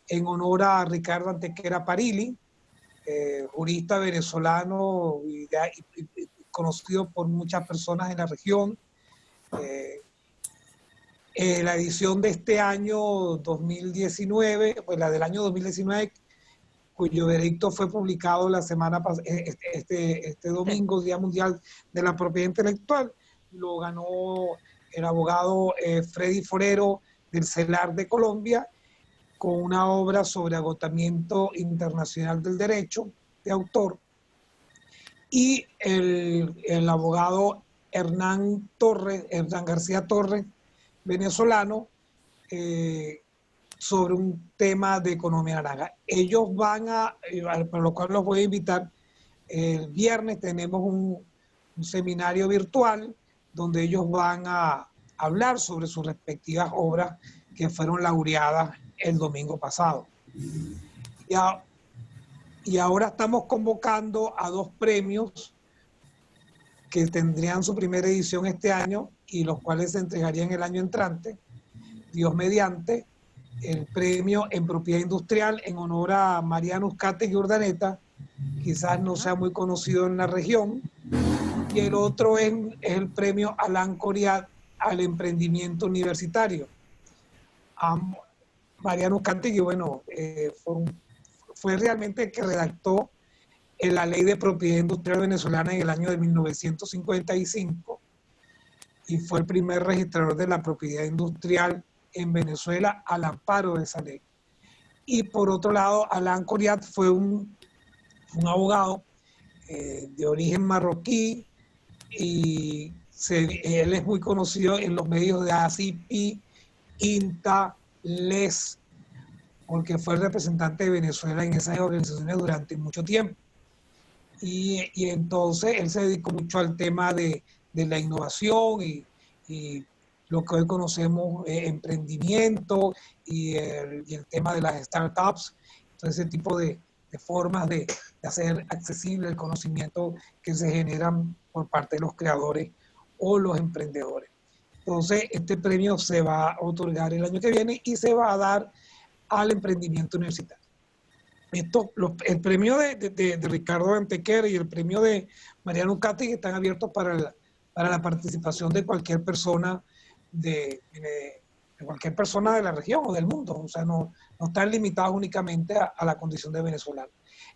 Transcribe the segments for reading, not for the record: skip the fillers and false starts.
en honor a Ricardo Antequera Parili, jurista venezolano y conocido por muchas personas en la región. La edición de este año 2019, pues la del año 2019, cuyo veredicto fue publicado la semana pasada, este domingo, Día Mundial de la Propiedad Intelectual, lo ganó el abogado Freddy Forero del CELAR de Colombia, con una obra sobre agotamiento internacional del derecho de autor, y el abogado Hernán García Torres, venezolano, sobre un tema de economía naranja. Ellos van por lo cual los voy a invitar, el viernes tenemos un seminario virtual donde ellos van a hablar sobre sus respectivas obras que fueron laureadas el domingo pasado. Y ahora estamos convocando a 2 premios que tendrían su primera edición este año y los cuales se entregarían el año entrante, Dios mediante. El premio en propiedad industrial en honor a Mariano Uzcategui Urdaneta, quizás no sea muy conocido en la región, y el otro es el premio Alain Coriat al emprendimiento universitario. Mariano Uzcategui, bueno, fue realmente el que redactó la ley de propiedad industrial venezolana en el año de 1955 y fue el primer registrador de la propiedad industrial en Venezuela al amparo de esa ley. Y por otro lado, Alain Coriat fue un abogado de origen marroquí y él es muy conocido en los medios de ACP, INTA, LES, porque fue el representante de Venezuela en esas organizaciones durante mucho tiempo. Y entonces él se dedicó mucho al tema de la innovación y lo que hoy conocemos emprendimiento y el tema de las startups, entonces ese tipo de formas de hacer accesible el conocimiento que se generan por parte de los creadores o los emprendedores. Entonces este premio se va a otorgar el año que viene y se va a dar al emprendimiento universitario. El premio de Ricardo Antequera y el premio de Mariano Uzcategui están abiertos para la participación de cualquier persona de cualquier persona de la región o del mundo. O sea, no están limitados únicamente a la condición de venezolano.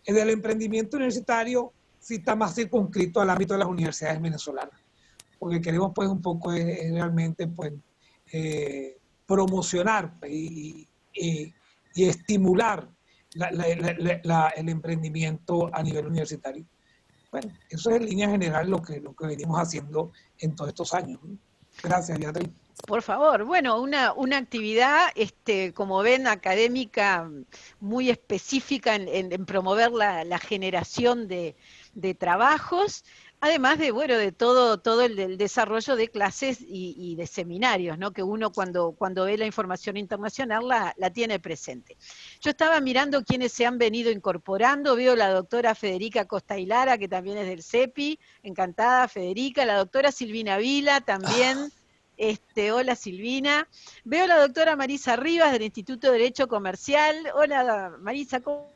El del emprendimiento universitario sí está más circunscrito al ámbito de las universidades venezolanas, porque queremos pues un poco realmente pues promocionar y estimular el emprendimiento a nivel universitario. Bueno, eso es en línea general lo que venimos haciendo en todos estos años. Gracias, Beatriz. Por favor, bueno, una actividad, como ven, académica muy específica en promover la generación de trabajos, además de, bueno, de todo el desarrollo de clases y de seminarios, ¿no? Que uno cuando ve la información internacional la tiene presente. Yo estaba mirando quienes se han venido incorporando, veo la doctora Federica Costa y Lara, que también es del CEPI, encantada Federica, la doctora Silvina Vila también. Hola Silvina. Veo a la doctora Marisa Rivas del Instituto de Derecho Comercial. Hola Marisa, ¿cómo?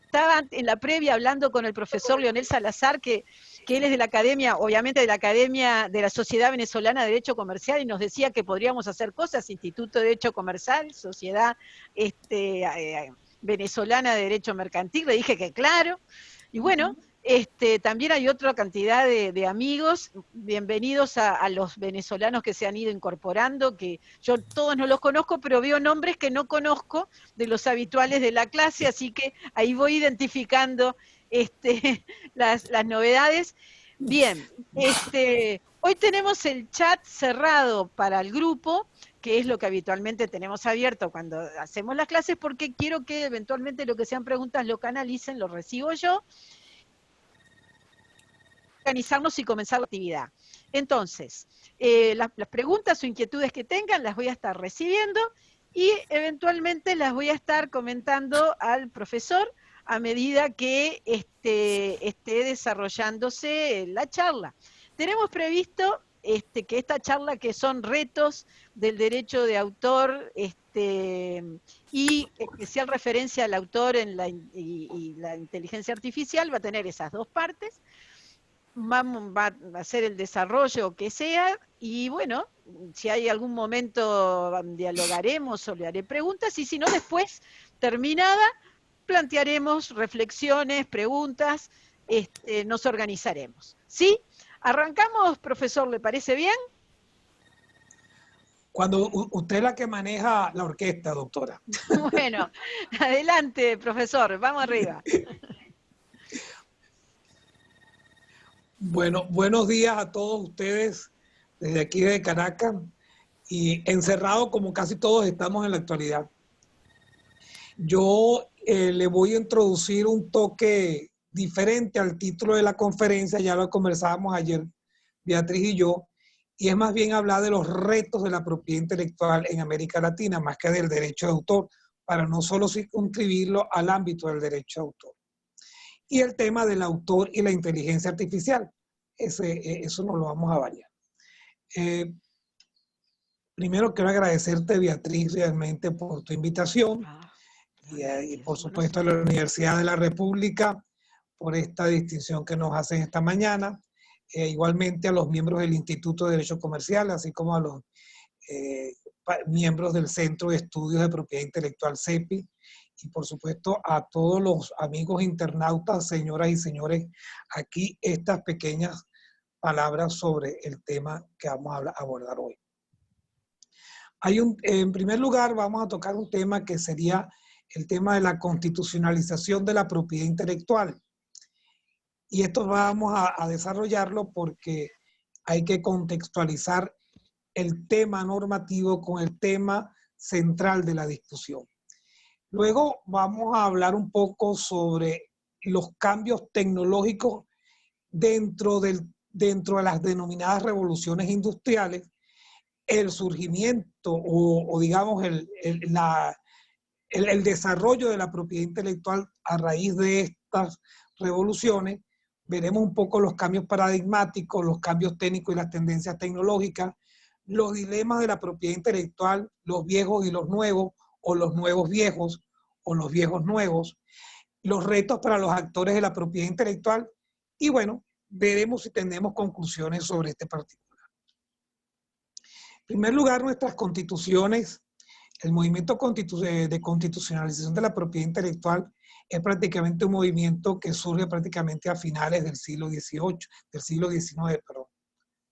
Estaba en la previa hablando con el profesor Leonel Salazar, que él es de la academia, obviamente de la Academia de la Sociedad Venezolana de Derecho Comercial, y nos decía que podríamos hacer cosas, Instituto de Derecho Comercial, Sociedad Venezolana de Derecho Mercantil, le dije que claro, y bueno, también hay otra cantidad de amigos, bienvenidos a los venezolanos que se han ido incorporando, que yo todos no los conozco, pero veo nombres que no conozco de los habituales de la clase, así que ahí voy identificando las novedades. Bien, hoy tenemos el chat cerrado para el grupo, que es lo que habitualmente tenemos abierto cuando hacemos las clases, porque quiero que eventualmente lo que sean preguntas lo canalicen, lo recibo yo, organizarnos y comenzar la actividad. Entonces, las preguntas o inquietudes que tengan las voy a estar recibiendo y eventualmente las voy a estar comentando al profesor a medida que esté desarrollándose la charla. Tenemos previsto que esta charla, que son retos del derecho de autor, y especial referencia al autor y la inteligencia artificial, va a tener esas dos partes. Va a ser el desarrollo que sea, y bueno, si hay algún momento dialogaremos o le haré preguntas, y si no, después, terminada, plantearemos reflexiones, preguntas, nos organizaremos. ¿Sí? ¿Arrancamos, profesor? ¿Le parece bien? Cuando usted es la que maneja la orquesta, doctora. Bueno, adelante, profesor, vamos arriba. Bueno, buenos días a todos ustedes desde aquí de Caracas y encerrados como casi todos estamos en la actualidad. Yo le voy a introducir un toque diferente al título de la conferencia, ya lo conversábamos ayer, Beatriz y yo, y es más bien hablar de los retos de la propiedad intelectual en América Latina, más que del derecho de autor, para no solo circunscribirlo al ámbito del derecho de autor. Y el tema del autor y la inteligencia artificial, eso nos lo vamos a variar. Primero quiero agradecerte, Beatriz, realmente por tu invitación y por supuesto a la Universidad de la República por esta distinción que nos hacen esta mañana. Igualmente a los miembros del Instituto de Derecho Comercial, así como a los miembros del Centro de Estudios de Propiedad Intelectual CEPI, y por supuesto a todos los amigos internautas, señoras y señores, aquí estas pequeñas palabras sobre el tema que vamos a abordar hoy. En primer lugar, vamos a tocar un tema que sería el tema de la constitucionalización de la propiedad intelectual. Y esto vamos a desarrollarlo porque hay que contextualizar el tema normativo con el tema central de la discusión. Luego vamos a hablar un poco sobre los cambios tecnológicos dentro de las denominadas revoluciones industriales, el surgimiento o digamos el desarrollo de la propiedad intelectual a raíz de estas revoluciones. Veremos un poco los cambios paradigmáticos, los cambios técnicos y las tendencias tecnológicas, los dilemas de la propiedad intelectual, los viejos y los nuevos, o los nuevos viejos, o los viejos nuevos, los retos para los actores de la propiedad intelectual, y bueno, veremos si tenemos conclusiones sobre este particular. En primer lugar, nuestras constituciones, el movimiento de constitucionalización de la propiedad intelectual es prácticamente un movimiento que surge prácticamente a finales del siglo XVIII, del siglo XIX, perdón.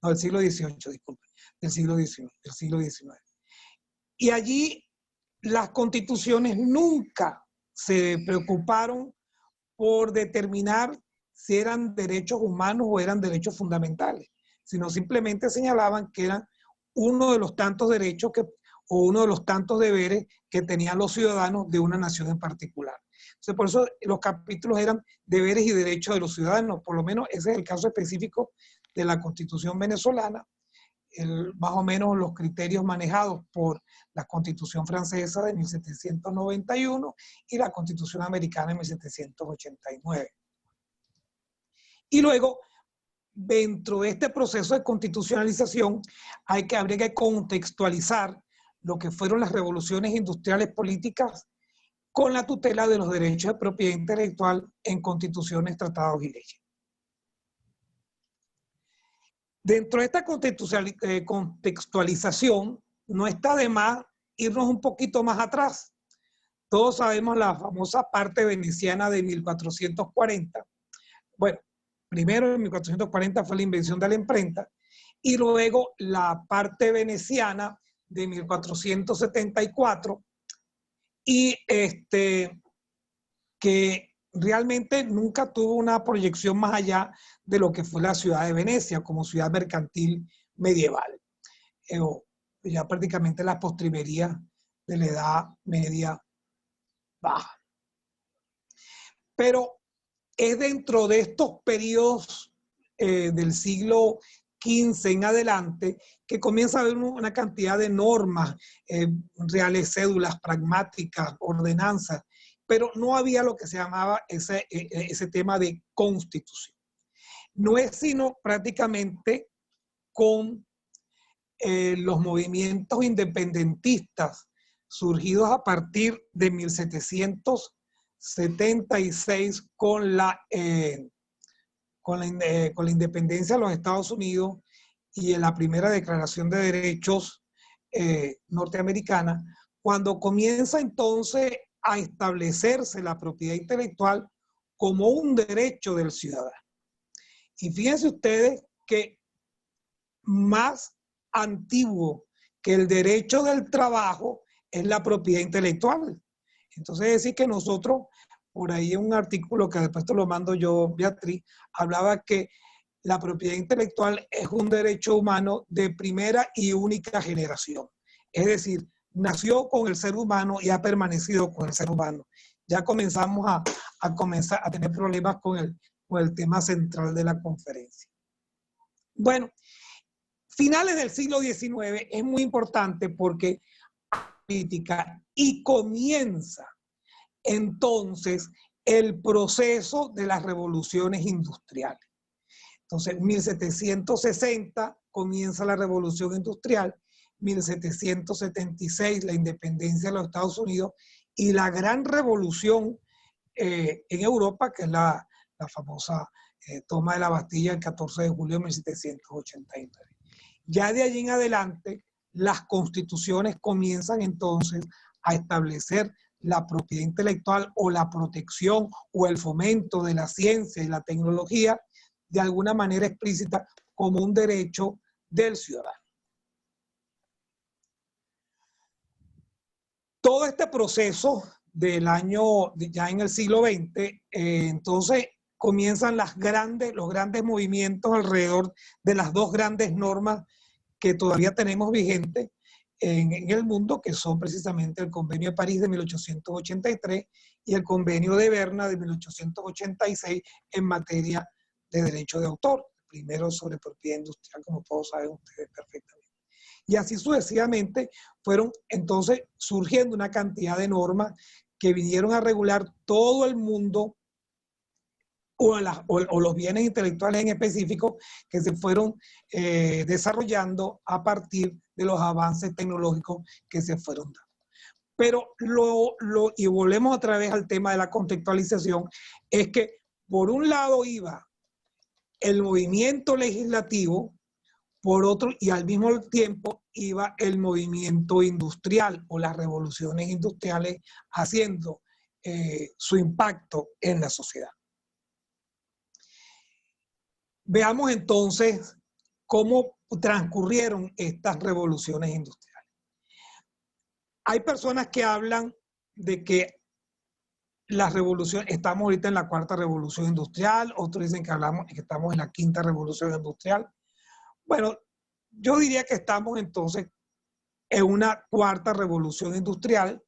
No, del siglo XVIII, disculpe, del siglo XIX. Y allí las constituciones nunca se preocuparon por determinar si eran derechos humanos o eran derechos fundamentales, sino simplemente señalaban que eran uno de los tantos derechos o uno de los tantos deberes que tenían los ciudadanos de una nación en particular. Entonces, por eso los capítulos eran deberes y derechos de los ciudadanos, por lo menos ese es el caso específico de la Constitución venezolana, más o menos los criterios manejados por la Constitución francesa de 1791 y la Constitución americana de 1789. Y luego, dentro de este proceso de constitucionalización, habría que contextualizar lo que fueron las revoluciones industriales políticas con la tutela de los derechos de propiedad intelectual en constituciones, tratados y leyes. Dentro de esta contextualización, no está de más irnos un poquito más atrás. Todos sabemos la famosa parte veneciana de 1440. Bueno, primero en 1440 fue la invención de la imprenta y luego la parte veneciana de 1474 y que realmente nunca tuvo una proyección más allá de lo que fue la ciudad de Venecia como ciudad mercantil medieval. Ya prácticamente las postrimerías de la Edad Media Baja. Pero es dentro de estos periodos del siglo XV en adelante que comienza a haber una cantidad de normas, reales cédulas, pragmáticas, ordenanzas, pero no había lo que se llamaba ese tema de constitución. No es sino prácticamente con los movimientos independentistas surgidos a partir de 1776 con la independencia de los Estados Unidos y en la primera Declaración de Derechos norteamericana, cuando comienza entonces a establecerse la propiedad intelectual como un derecho del ciudadano. Y fíjense ustedes que más antiguo que el derecho del trabajo es la propiedad intelectual. Entonces, es decir que nosotros, por ahí en un artículo que después te lo mando yo, Beatriz, hablaba que la propiedad intelectual es un derecho humano de primera y única generación. Es decir, nació con el ser humano y ha permanecido con el ser humano. Ya comenzamos a tener problemas con el tema central de la conferencia. Bueno, finales del siglo XIX es muy importante porque política y comienza entonces el proceso de las revoluciones industriales. Entonces, en 1760 comienza la revolución industrial, 1776 la independencia de los Estados Unidos y la gran revolución en Europa, que es la famosa toma de la Bastilla el 14 de julio de 1789. Ya de allí en adelante, las constituciones comienzan entonces a establecer la propiedad intelectual o la protección o el fomento de la ciencia y la tecnología de alguna manera explícita como un derecho del ciudadano. Todo este proceso del año, ya en el siglo XX, entonces comienzan los grandes movimientos alrededor de las dos grandes normas que todavía tenemos vigentes en el mundo, que son precisamente el Convenio de París de 1883 y el Convenio de Berna de 1886 en materia de derecho de autor, primero sobre propiedad industrial, como todos saben ustedes perfectamente. Y así sucesivamente fueron entonces surgiendo una cantidad de normas que vinieron a regular todo el mundo o los bienes intelectuales en específico que se fueron desarrollando a partir de los avances tecnológicos que se fueron dando. Pero y volvemos otra vez al tema de la contextualización, es que por un lado iba el movimiento legislativo, por otro, y al mismo tiempo iba el movimiento industrial o las revoluciones industriales haciendo su impacto en la sociedad. Veamos entonces cómo transcurrieron estas revoluciones industriales. Hay personas que hablan de que la revolución, estamos ahorita en la cuarta revolución industrial, otros dicen que estamos en la quinta revolución industrial. Bueno, yo diría que estamos entonces en una cuarta revolución industrial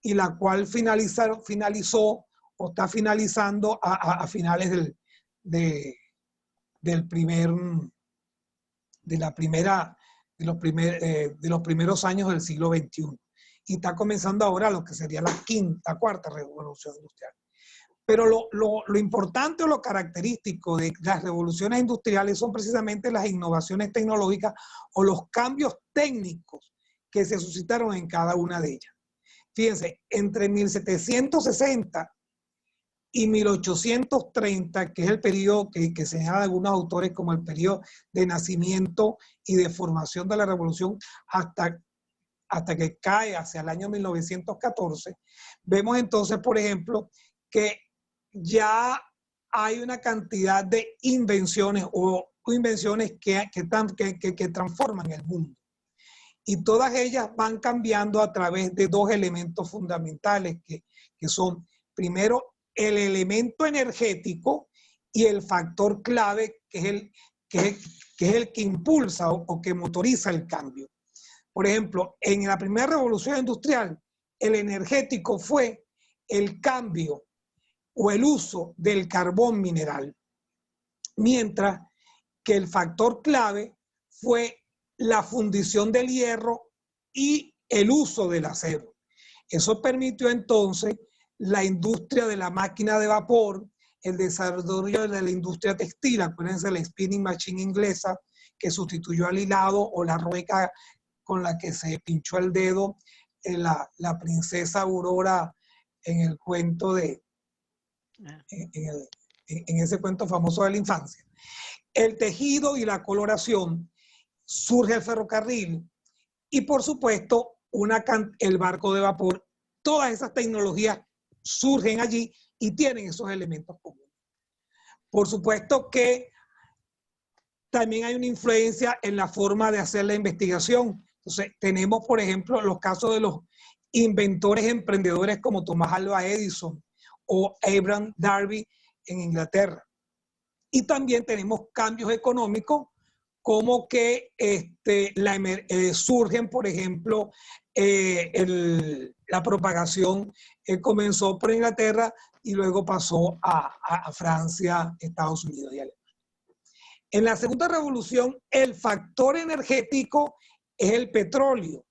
y la cual finalizó o está finalizando a finales de los primeros años del siglo XXI. Y está comenzando ahora lo que sería la cuarta revolución industrial. Pero lo importante o lo característico de las revoluciones industriales son precisamente las innovaciones tecnológicas o los cambios técnicos que se suscitaron en cada una de ellas. Fíjense, entre 1760 y 1830, que es el periodo que señalan algunos autores como el periodo de nacimiento y de formación de la revolución hasta que cae hacia el año 1914, vemos entonces, por ejemplo, que ya hay una cantidad de invenciones o invenciones que transforman el mundo. Y todas ellas van cambiando a través de dos elementos fundamentales que son, primero, el elemento energético y el factor clave que es el que impulsa o que motoriza el cambio. Por ejemplo, en la primera revolución industrial, el energético fue el cambio o el uso del carbón mineral, mientras que el factor clave fue la fundición del hierro y el uso del acero. Eso permitió entonces la industria de la máquina de vapor, el desarrollo de la industria textil, acuérdense la spinning machine inglesa, que sustituyó al hilado, o la rueca con la que se pinchó el dedo la princesa Aurora en el cuento de, en ese cuento famoso de la infancia. El tejido y la coloración, surge el ferrocarril y por supuesto el barco de vapor. Todas esas tecnologías surgen allí y tienen esos elementos comunes. Por supuesto que también hay una influencia en la forma de hacer la investigación. Entonces, tenemos, por ejemplo, los casos de los inventores emprendedores como Thomas Alva Edison o Abraham Darby en Inglaterra. Y también tenemos cambios económicos como que surgen, por ejemplo, la propagación comenzó por Inglaterra y luego pasó a Francia, Estados Unidos y Alemania. En la segunda revolución, el factor energético es el petróleo,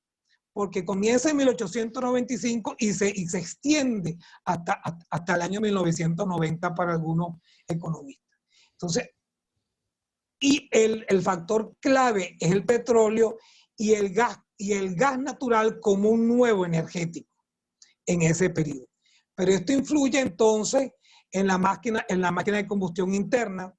porque comienza en 1895 y se extiende hasta el año 1990 para algunos economistas. Entonces, y el factor clave es el petróleo y el gas natural como un nuevo energético en ese periodo. Pero esto influye entonces en la máquina de combustión interna,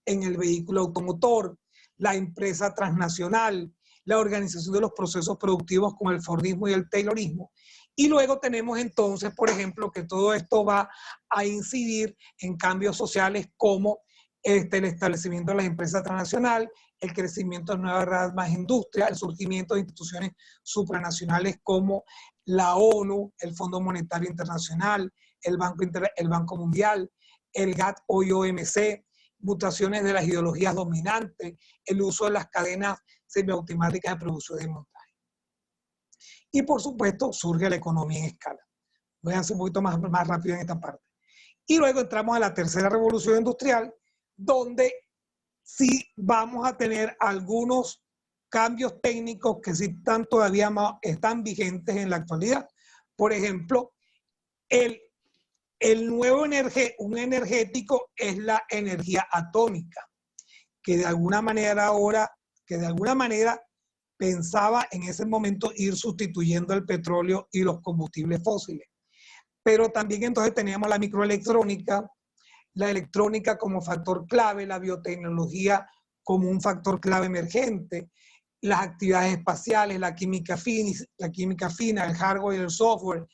en el vehículo automotor, la empresa transnacional, la organización de los procesos productivos con el Fordismo y el Taylorismo. Y luego tenemos entonces, por ejemplo, que todo esto va a incidir en cambios sociales como el establecimiento de las empresas transnacionales, el crecimiento de nuevas ramas de industria, el surgimiento de instituciones supranacionales como la ONU, el Fondo Monetario Internacional, el Banco Mundial, el GATT o OMC, mutaciones de las ideologías dominantes, el uso de las cadenas semiautomáticas de producción y montaje. Y por supuesto surge la economía en escala. Voy a hacer un poquito más rápido en esta parte. Y luego entramos a la tercera revolución industrial, donde sí vamos a tener algunos cambios técnicos que sí están vigentes en la actualidad. Por ejemplo, el nuevo energético es la energía atómica, que de alguna manera pensaba en ese momento ir sustituyendo el petróleo y los combustibles fósiles. Pero también entonces teníamos la microelectrónica, la electrónica como factor clave, la biotecnología como un factor clave emergente, las actividades espaciales, la química fina, el hardware y el software,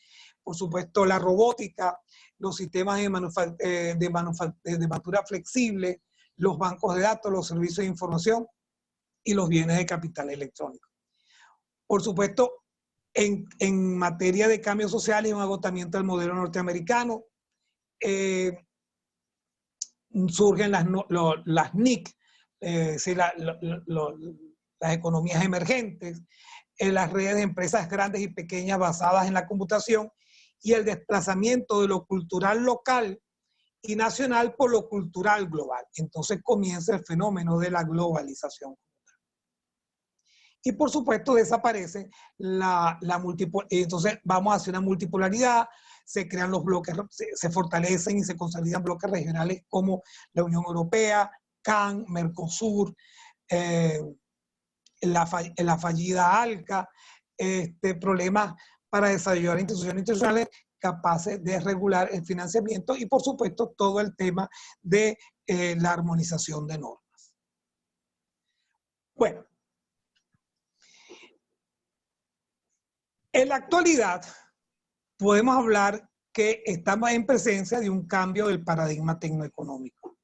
por supuesto la robótica, los sistemas de manufactura flexible, los bancos de datos, los servicios de información y los bienes de capital electrónico. Por supuesto, en materia de cambios sociales y un agotamiento del modelo norteamericano, surgen las NIC, las economías emergentes, las redes de empresas grandes y pequeñas basadas en la computación y el desplazamiento de lo cultural local y nacional por lo cultural global. Entonces comienza el fenómeno de la globalización. Y por supuesto desaparece entonces vamos hacia una multipolaridad, se crean los bloques, se fortalecen y se consolidan bloques regionales como la Unión Europea, CAN, Mercosur, la fallida ALCA, problemas para desarrollar instituciones internacionales capaces de regular el financiamiento y por supuesto todo el tema de la armonización de normas. Bueno, en la actualidad podemos hablar que estamos en presencia de un cambio del paradigma tecnoeconómico.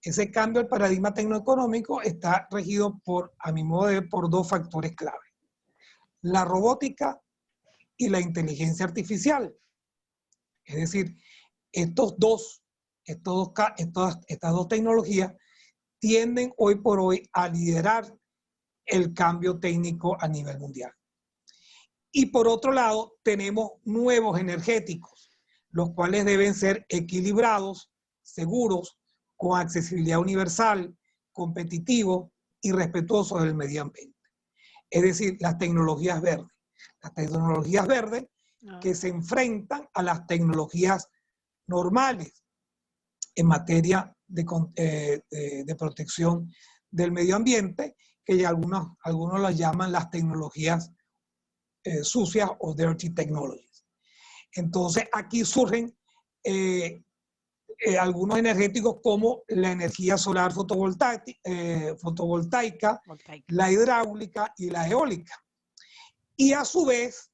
Ese cambio del paradigma tecnoeconómico está regido a mi modo de ver, por dos factores clave. La robótica y la inteligencia artificial. Es decir, estas dos tecnologías tienden hoy por hoy a liderar el cambio técnico a nivel mundial. Y por otro lado, tenemos nuevos energéticos, los cuales deben ser equilibrados, seguros, con accesibilidad universal, competitivos y respetuosos del medio ambiente. Es decir, las tecnologías verdes. Las tecnologías verdes que se enfrentan a las tecnologías normales en materia de protección del medio ambiente, que ya algunos las llaman las tecnologías sucias o dirty technologies. Entonces aquí surgen algunos energéticos como la energía solar fotovoltaica, la hidráulica y la eólica. Y a su vez,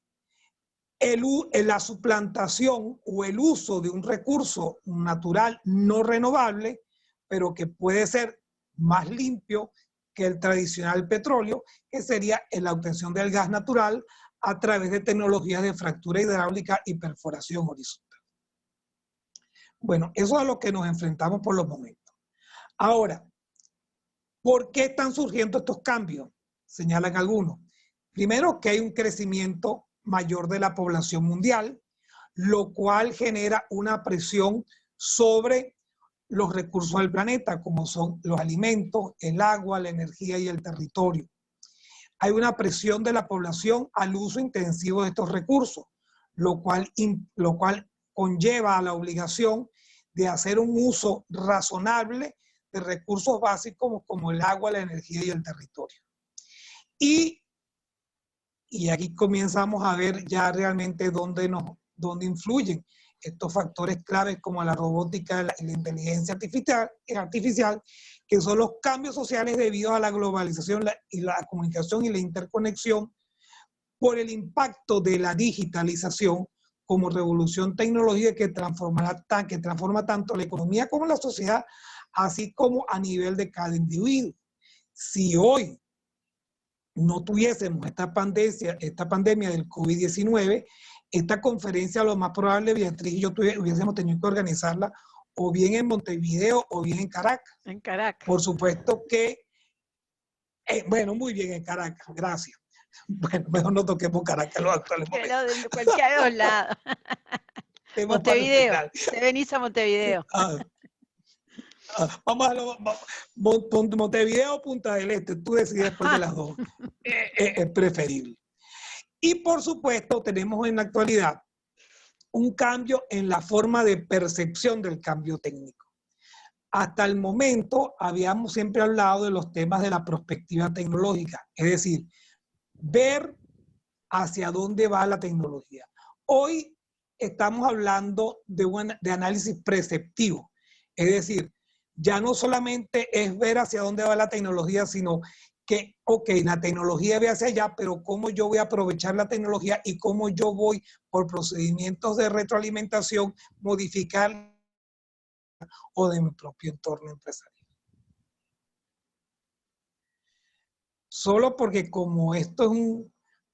la suplantación o el uso de un recurso natural no renovable, pero que puede ser más limpio que el tradicional petróleo, que sería la obtención del gas natural a través de tecnologías de fractura hidráulica y perforación horizontal. Bueno, eso es a lo que nos enfrentamos por los momentos. Ahora, ¿por qué están surgiendo estos cambios? Señalan algunos. Primero, que hay un crecimiento mayor de la población mundial, lo cual genera una presión sobre los recursos del planeta, como son los alimentos, el agua, la energía y el territorio. Hay una presión de la población al uso intensivo de estos recursos, lo cual conlleva a la obligación de hacer un uso razonable de recursos básicos como el agua, la energía y el territorio. Y aquí comenzamos a ver ya realmente dónde influyen estos factores claves como la robótica y la inteligencia artificial, que son los cambios sociales debido a la globalización y la comunicación y la interconexión por el impacto de la digitalización como revolución tecnológica que transforma tanto la economía como la sociedad, así como a nivel de cada individuo. Si hoy no tuviésemos esta pandemia del COVID-19, esta conferencia lo más probable, Beatriz y yo hubiésemos tenido que organizarla o bien en Montevideo o bien en Caracas. En Caracas. Por supuesto que, bueno, muy bien en Caracas, gracias. Bueno, mejor no toquemos Caracas los actuales momentos. De cualquier dos lados. Montevideo, te venís a Montevideo. Vamos a Montevideo o Punta del Este, tú decides después de las dos. Es preferible. Y por supuesto tenemos en la actualidad un cambio en la forma de percepción del cambio técnico. Hasta el momento habíamos siempre hablado de los temas de la perspectiva tecnológica, es decir, ver hacia dónde va la tecnología. Hoy estamos hablando de análisis preceptivo, es decir, ya no solamente es ver hacia dónde va la tecnología, sino que, ok, la tecnología ve hacia allá, pero cómo yo voy a aprovechar la tecnología y cómo yo voy, por procedimientos de retroalimentación, modificar o de mi propio entorno empresarial. Solo porque como esto es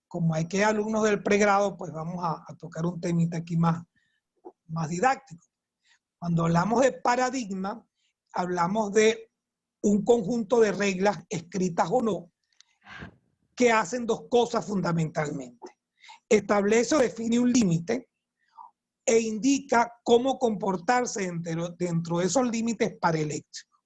como hay que alumnos del pregrado, pues vamos a tocar un temita aquí más didáctico. Cuando hablamos de paradigma, hablamos de un conjunto de reglas, escritas o no, que hacen dos cosas fundamentalmente. Establece o define un límite e indica cómo comportarse dentro de esos límites para el éxito.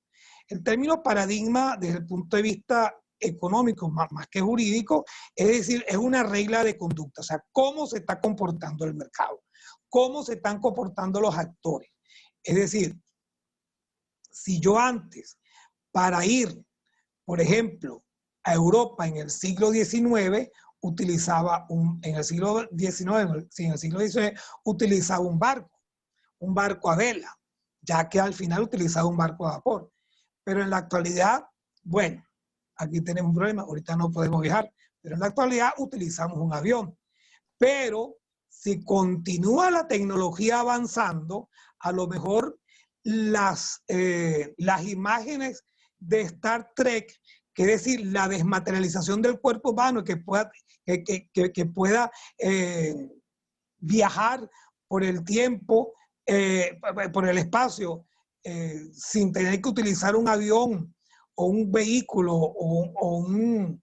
El término paradigma, desde el punto de vista económico, más que jurídico, es decir, es una regla de conducta, o sea, cómo se está comportando el mercado, cómo se están comportando los actores. Es decir, si yo antes, para ir, por ejemplo, a Europa en el siglo XIX, utilizaba en el siglo XIX utilizaba un barco a vela, ya que al final utilizaba un barco a vapor. Pero en la actualidad, bueno, aquí tenemos un problema, ahorita no podemos viajar, pero en la actualidad utilizamos un avión. Pero si continúa la tecnología avanzando, a lo mejor las imágenes de Star Trek, que es decir, la desmaterialización del cuerpo humano que pueda viajar por el tiempo, por el espacio, sin tener que utilizar un avión o un vehículo o un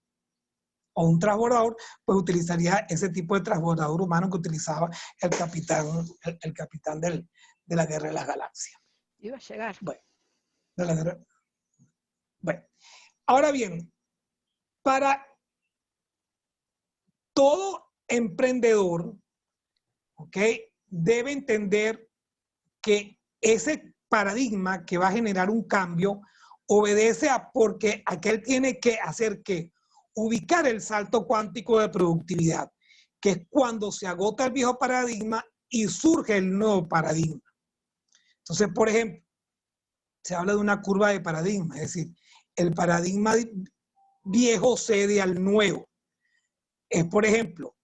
transbordador, pues utilizaría ese tipo de transbordador humano que utilizaba el capitán de la Guerra de las Galaxias. Iba a llegar. Bueno, ahora bien, para todo emprendedor, ¿ok?, debe entender que ese paradigma que va a generar un cambio, obedece a porque aquel tiene que hacer que ubicar el salto cuántico de productividad, que es cuando se agota el viejo paradigma y surge el nuevo paradigma. Entonces, por ejemplo, se habla de una curva de paradigma, es decir, el paradigma viejo cede al nuevo. Es, por ejemplo,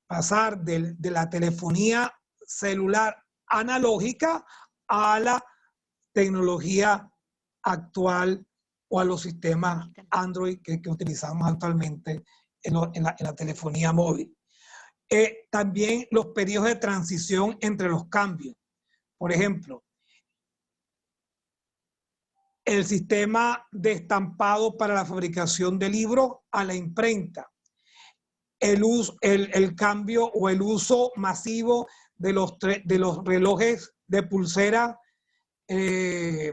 pasar de la telefonía celular analógica a la tecnología actual o a los sistemas Android que utilizamos actualmente en la telefonía móvil. También los periodos de transición entre los cambios. Por ejemplo, el sistema de estampado para la fabricación de libros a la imprenta. El cambio o el uso masivo de los relojes de pulsera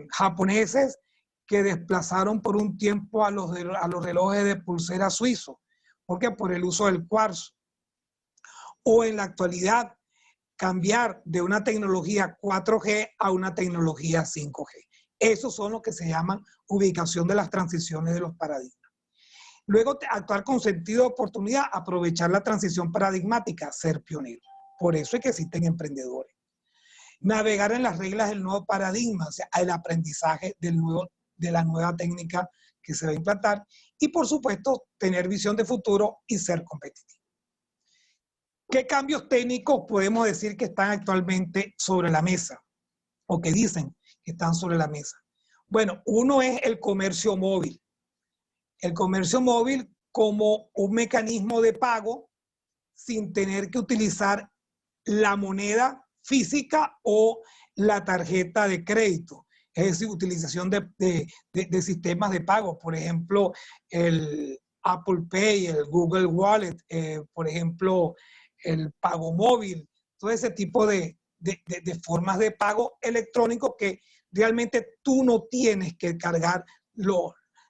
japoneses que desplazaron por un tiempo a los relojes de pulsera suizos. ¿Por qué? Por el uso del cuarzo. O en la actualidad, cambiar de una tecnología 4G a una tecnología 5G. Esos son los que se llaman ubicación de las transiciones de los paradigmas. Luego, actuar con sentido de oportunidad, aprovechar la transición paradigmática, ser pionero. Por eso es que existen emprendedores. Navegar en las reglas del nuevo paradigma, o sea, el aprendizaje de la nueva técnica que se va a implantar. Y, por supuesto, tener visión de futuro y ser competitivo. ¿Qué cambios técnicos podemos decir que están actualmente sobre la mesa? O que dicen que están sobre la mesa. Bueno, uno es el comercio móvil. El comercio móvil como un mecanismo de pago sin tener que utilizar la moneda física o la tarjeta de crédito. Es decir, utilización de sistemas de pago. Por ejemplo, el Apple Pay, el Google Wallet, por ejemplo, el pago móvil. Todo ese tipo de formas de pago electrónico que realmente tú no tienes que cargar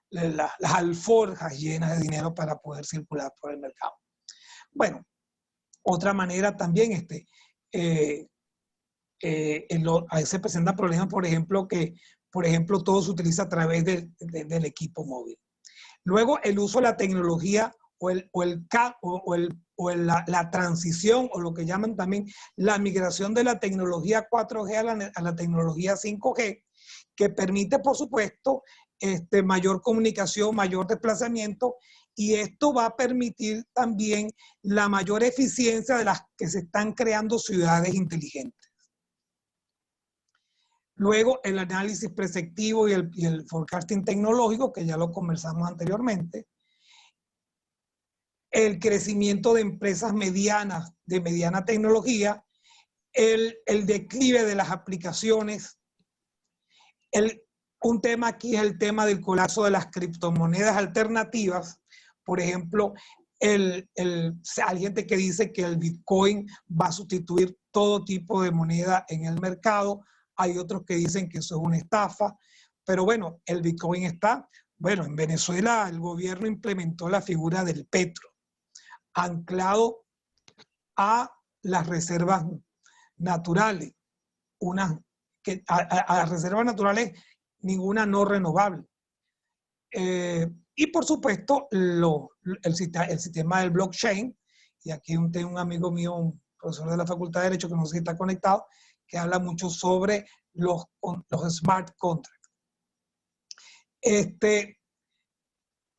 las alforjas llenas de dinero para poder circular por el mercado. Bueno, otra manera también, a veces se presentan problemas, por ejemplo, que todo se utiliza a través del equipo móvil. Luego, el uso de la tecnología la transición, o lo que llaman también la migración de la tecnología 4G a la tecnología 5G, que permite, por supuesto, mayor comunicación, mayor desplazamiento, y esto va a permitir también la mayor eficiencia de las que se están creando ciudades inteligentes. Luego, el análisis preceptivo y el forecasting tecnológico, que ya lo conversamos anteriormente. El crecimiento de empresas medianas, de mediana tecnología, el declive de las aplicaciones. Un tema aquí es el tema del colapso de las criptomonedas alternativas. Por ejemplo, hay gente que dice que el Bitcoin va a sustituir todo tipo de moneda en el mercado. Hay otros que dicen que eso es una estafa. Pero bueno, el Bitcoin está. Bueno, en Venezuela el gobierno implementó la figura del petro, anclado a las reservas naturales. A las reservas naturales, ninguna no renovable. Y por supuesto, el sistema del blockchain, y aquí tengo un amigo mío, un profesor de la Facultad de Derecho, que no sé si está conectado, que habla mucho sobre los smart contracts.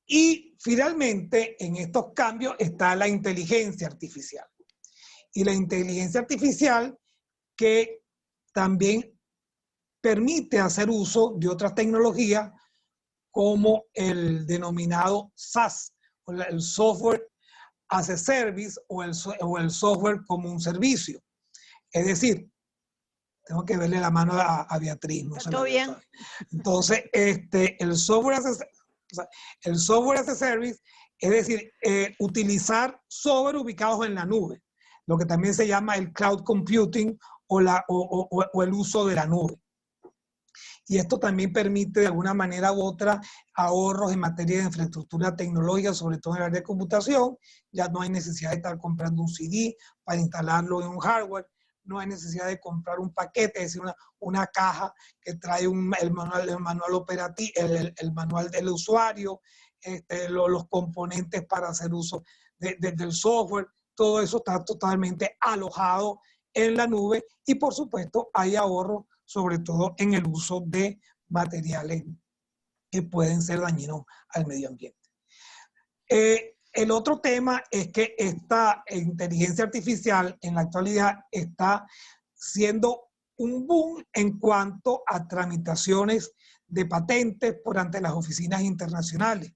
Y finalmente, en estos cambios está la inteligencia artificial. Y la inteligencia artificial que también permite hacer uso de otras tecnologías como el denominado SaaS, o el Software as a Service, o el software como un servicio. Es decir, tengo que verle la mano a Beatriz. No ¿Todo bien? Entonces, el software as a Service, es decir, utilizar software ubicados en la nube, lo que también se llama el cloud computing o el uso de la nube. Y esto también permite de alguna manera u otra ahorros en materia de infraestructura tecnológica, sobre todo en el área de computación. Ya no hay necesidad de estar comprando un CD para instalarlo en un hardware. no hay necesidad de comprar un paquete, es decir, una caja que trae el manual operativo, el manual del usuario, los componentes para hacer uso del software. Todo eso está totalmente alojado en la nube y, por supuesto, hay ahorro, sobre todo en el uso de materiales que pueden ser dañinos al medio ambiente. El otro tema es que esta inteligencia artificial en la actualidad está siendo un boom en cuanto a tramitaciones de patentes por ante las oficinas internacionales.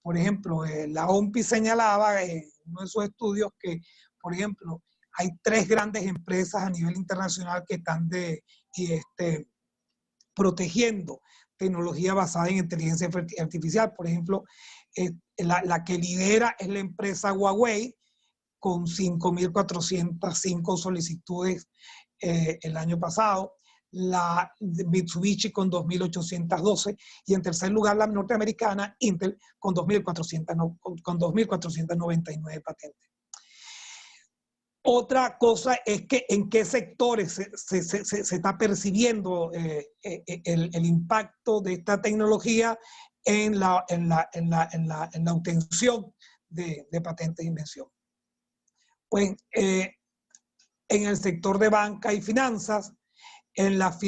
Por ejemplo, la OMPI señalaba en uno de sus estudios que, por ejemplo, hay 3 grandes empresas a nivel internacional que están protegiendo tecnología basada en inteligencia artificial. Por ejemplo, la que lidera es la empresa Huawei, con 5.405 solicitudes el año pasado, la Mitsubishi con 2.812 y en tercer lugar la norteamericana Intel con 2.499 patentes. Otra cosa es que en qué sectores se está percibiendo el impacto de esta tecnología en la obtención de patentes de invención. Pues en el sector de banca y finanzas, en la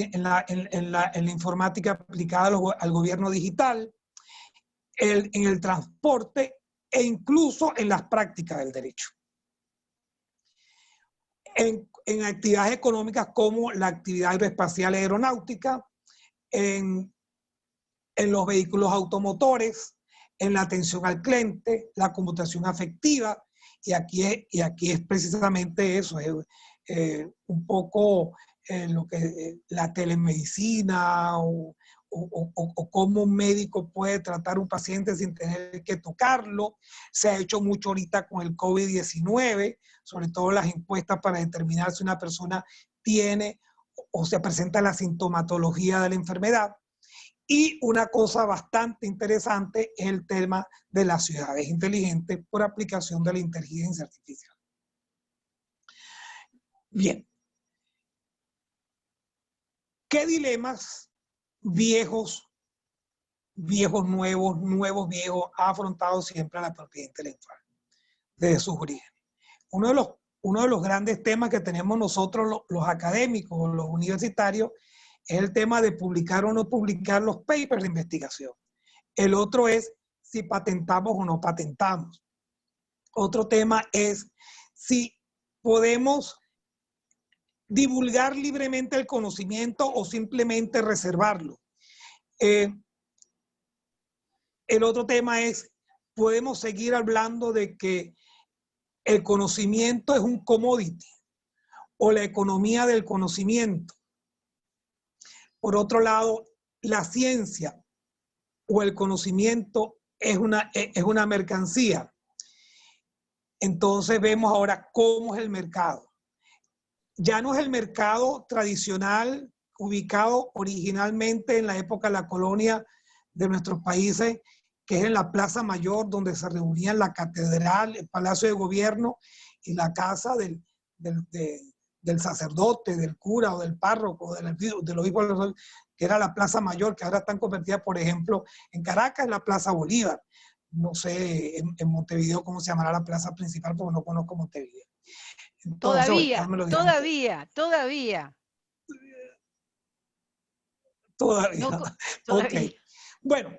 informática aplicada al gobierno digital, en el transporte e incluso en las prácticas del derecho. En actividades económicas como la actividad aeroespacial y aeronáutica, en los vehículos automotores, en la atención al cliente, la computación afectiva, y aquí es precisamente eso, un poco lo que la telemedicina o cómo un médico puede tratar a un paciente sin tener que tocarlo. Se ha hecho mucho ahorita con el COVID-19, sobre todo las encuestas para determinar si una persona tiene o se presenta la sintomatología de la enfermedad. Y una cosa bastante interesante es el tema de las ciudades inteligentes por aplicación de la inteligencia artificial. Bien. ¿Qué dilemas viejos, nuevos, viejos, ha afrontado siempre a la propiedad intelectual desde sus orígenes? Uno de los grandes temas que tenemos nosotros, los académicos, los universitarios, es el tema de publicar o no publicar los papers de investigación. El otro es si patentamos o no patentamos. Otro tema es si podemos divulgar libremente el conocimiento o simplemente reservarlo. El otro tema es, podemos seguir hablando de que el conocimiento es un commodity o la economía del conocimiento. Por otro lado, la ciencia o el conocimiento es una mercancía. Entonces vemos ahora cómo es el mercado. Ya no es el mercado tradicional ubicado originalmente en la época de la colonia de nuestros países, que es en la Plaza Mayor, donde se reunían la catedral, el Palacio de Gobierno y la casa del sacerdote, del cura o del párroco, del obispo, que era la Plaza Mayor, que ahora están convertidas, por ejemplo, en Caracas, en la Plaza Bolívar. No sé en Montevideo cómo se llamará la plaza principal, porque no conozco Montevideo. Entonces, todavía. No, todavía. Ok. Bueno.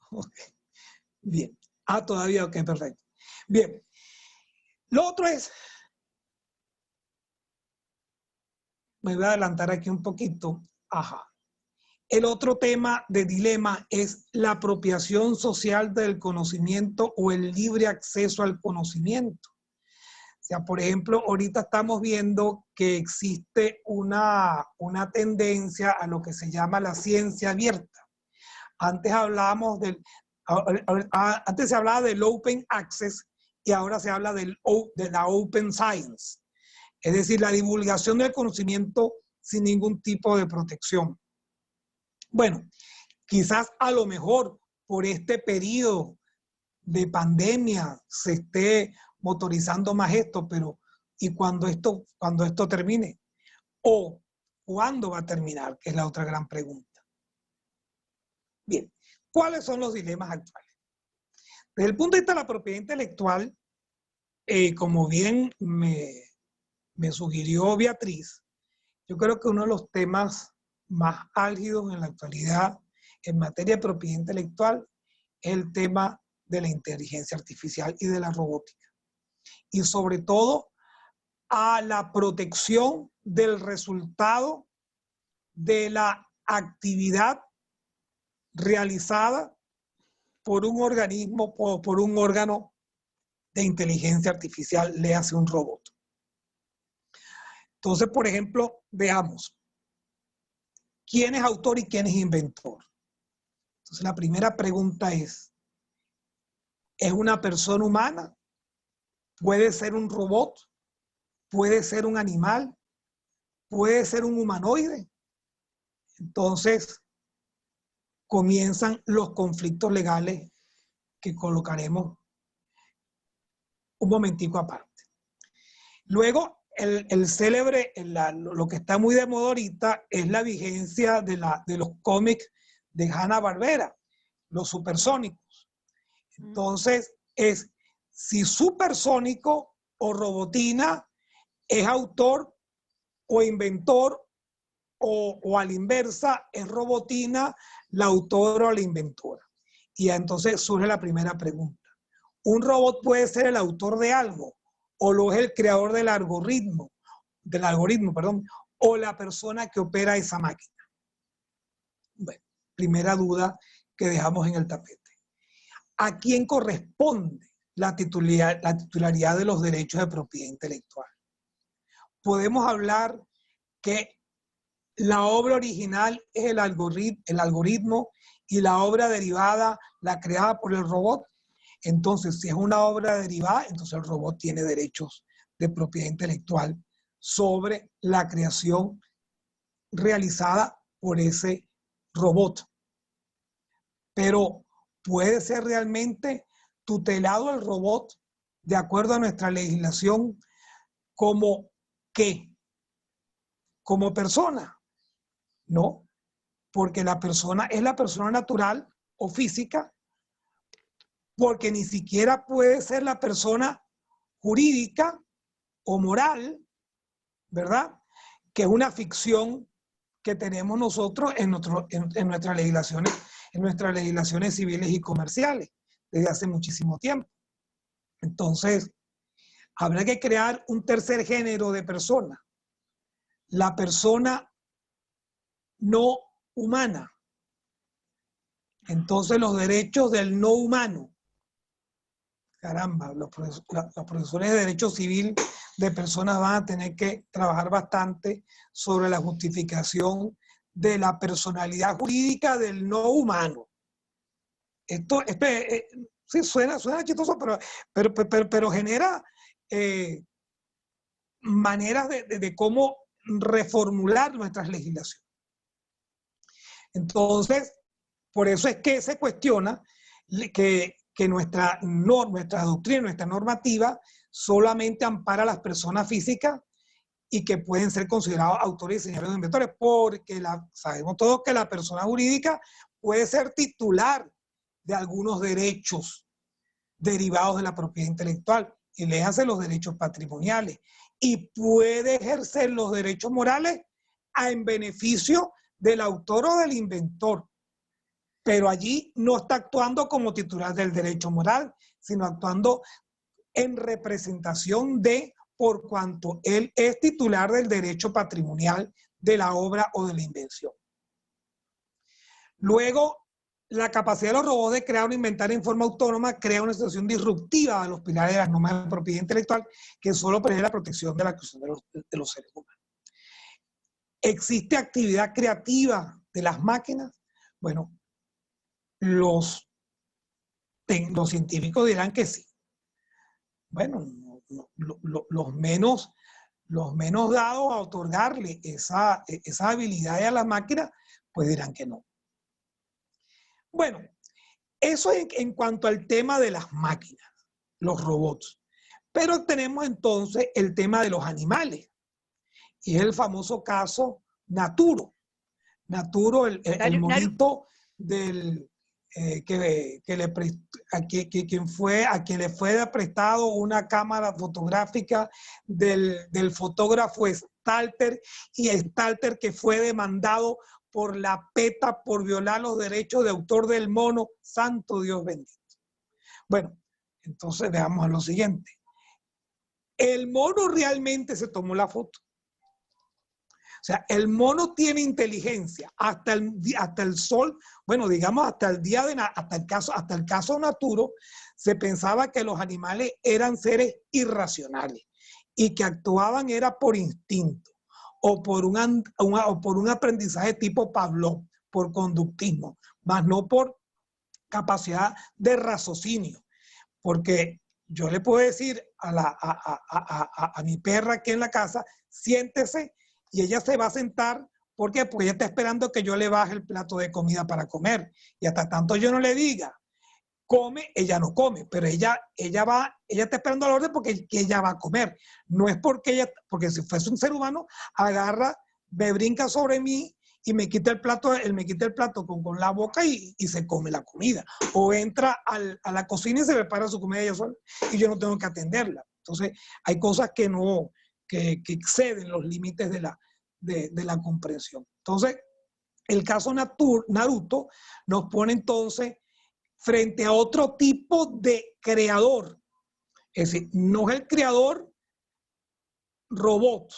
Okay. Bien. Todavía, ok, perfecto. Bien. Lo otro es, me voy a adelantar aquí un poquito. Ajá. El otro tema de dilema es la apropiación social del conocimiento o el libre acceso al conocimiento. O sea, por ejemplo, ahorita estamos viendo que existe una tendencia a lo que se llama la ciencia abierta. Antes hablábamos antes se hablaba del open access y ahora se habla de la open science. Es decir, la divulgación del conocimiento sin ningún tipo de protección. Bueno, quizás a lo mejor por este periodo de pandemia se esté motorizando más esto, pero y cuando esto termine, o cuándo va a terminar, que es la otra gran pregunta. Bien, ¿cuáles son los dilemas actuales? Desde el punto de vista de la propiedad intelectual, como bien me sugirió Beatriz, yo creo que uno de los temas más álgidos en la actualidad en materia de propiedad intelectual es el tema de la inteligencia artificial y de la robótica. Y sobre todo a la protección del resultado de la actividad realizada por un organismo o por un órgano de inteligencia artificial, léase un robot. Entonces, por ejemplo, veamos, ¿quién es autor y quién es inventor? Entonces, la primera pregunta ¿es una persona humana? ¿Puede ser un robot? ¿Puede ser un animal? ¿Puede ser un humanoide? Entonces, comienzan los conflictos legales que colocaremos un momentico aparte. Luego, el célebre, lo que está muy de moda ahorita es la vigencia de los cómics de Hanna-Barbera, los supersónicos. Entonces, es si supersónico o robotina es autor o inventor, o a la inversa es robotina la autora o la inventora. Y entonces surge la primera pregunta. ¿Un robot puede ser el autor de algo o lo es el creador del algoritmo, o la persona que opera esa máquina? Bueno, primera duda que dejamos en el tapete. ¿A quién corresponde la titularidad de los derechos de propiedad intelectual? Podemos hablar que la obra original es el algoritmo y la obra derivada, la creada por el robot. Entonces, si es una obra derivada, entonces el robot tiene derechos de propiedad intelectual sobre la creación realizada por ese robot. Pero puede ser realmente tutelado el robot de acuerdo a nuestra legislación como ¿qué? Como persona. No, porque la persona es la persona natural o física, porque ni siquiera puede ser la persona jurídica o moral, ¿verdad? Que es una ficción que tenemos nosotros en nuestras legislaciones civiles y comerciales desde hace muchísimo tiempo. Entonces, habrá que crear un tercer género de persona, la persona no humana. Entonces, los derechos del no humano. Caramba, los profesores de Derecho Civil de personas van a tener que trabajar bastante sobre la justificación de la personalidad jurídica del no humano. Esto sí suena chistoso, pero genera maneras de cómo reformular nuestras legislaciones. Entonces, por eso es que se cuestiona que nuestra doctrina, nuestra normativa, solamente ampara a las personas físicas y que pueden ser considerados autores, diseñadores o inventores, porque sabemos todos que la persona jurídica puede ser titular de algunos derechos derivados de la propiedad intelectual, y léanse los derechos patrimoniales, y puede ejercer los derechos morales en beneficio del autor o del inventor. Pero allí no está actuando como titular del derecho moral, sino actuando en representación de, por cuanto él es titular del derecho patrimonial de la obra o de la invención. Luego, la capacidad de los robots de crear o inventar en forma autónoma crea una situación disruptiva de los pilares de las normas de propiedad intelectual que solo prevé la protección de la creación de los seres humanos. ¿Existe actividad creativa de las máquinas? Bueno, los científicos dirán que sí. Bueno, los menos dados a otorgarle esa habilidad a las máquinas, pues dirán que no. Bueno, eso en cuanto al tema de las máquinas, los robots. Pero tenemos entonces el tema de los animales, y es el famoso caso Naturo. Naturo, el monito del, a quien le fue prestado una cámara fotográfica del fotógrafo Stalter, y Stalter que fue demandado por la PETA por violar los derechos de autor del mono. Santo Dios bendito. Bueno, entonces veamos a lo siguiente. El mono realmente se tomó la foto. O sea, el mono tiene inteligencia hasta el sol, bueno, digamos hasta el caso Naturo, se pensaba que los animales eran seres irracionales y que actuaban era por instinto o por un aprendizaje tipo Pavlov, por conductismo, más no por capacidad de raciocinio. Porque yo le puedo decir a mi perra aquí en la casa, siéntese, y ella se va a sentar. ¿Por qué? Porque ella está esperando que yo le baje el plato de comida para comer. Y hasta tanto yo no le diga, come, ella no come. Pero ella está esperando la orden porque ella va a comer. No es porque si fuese un ser humano, agarra, me brinca sobre mí y me quita el plato con la boca y se come la comida. O entra a la cocina y se prepara su comida ella sola y yo no tengo que atenderla. Entonces, hay cosas que exceden los límites de la comprensión. Entonces, el caso Naruto nos pone entonces frente a otro tipo de creador. Es decir, no es el creador robot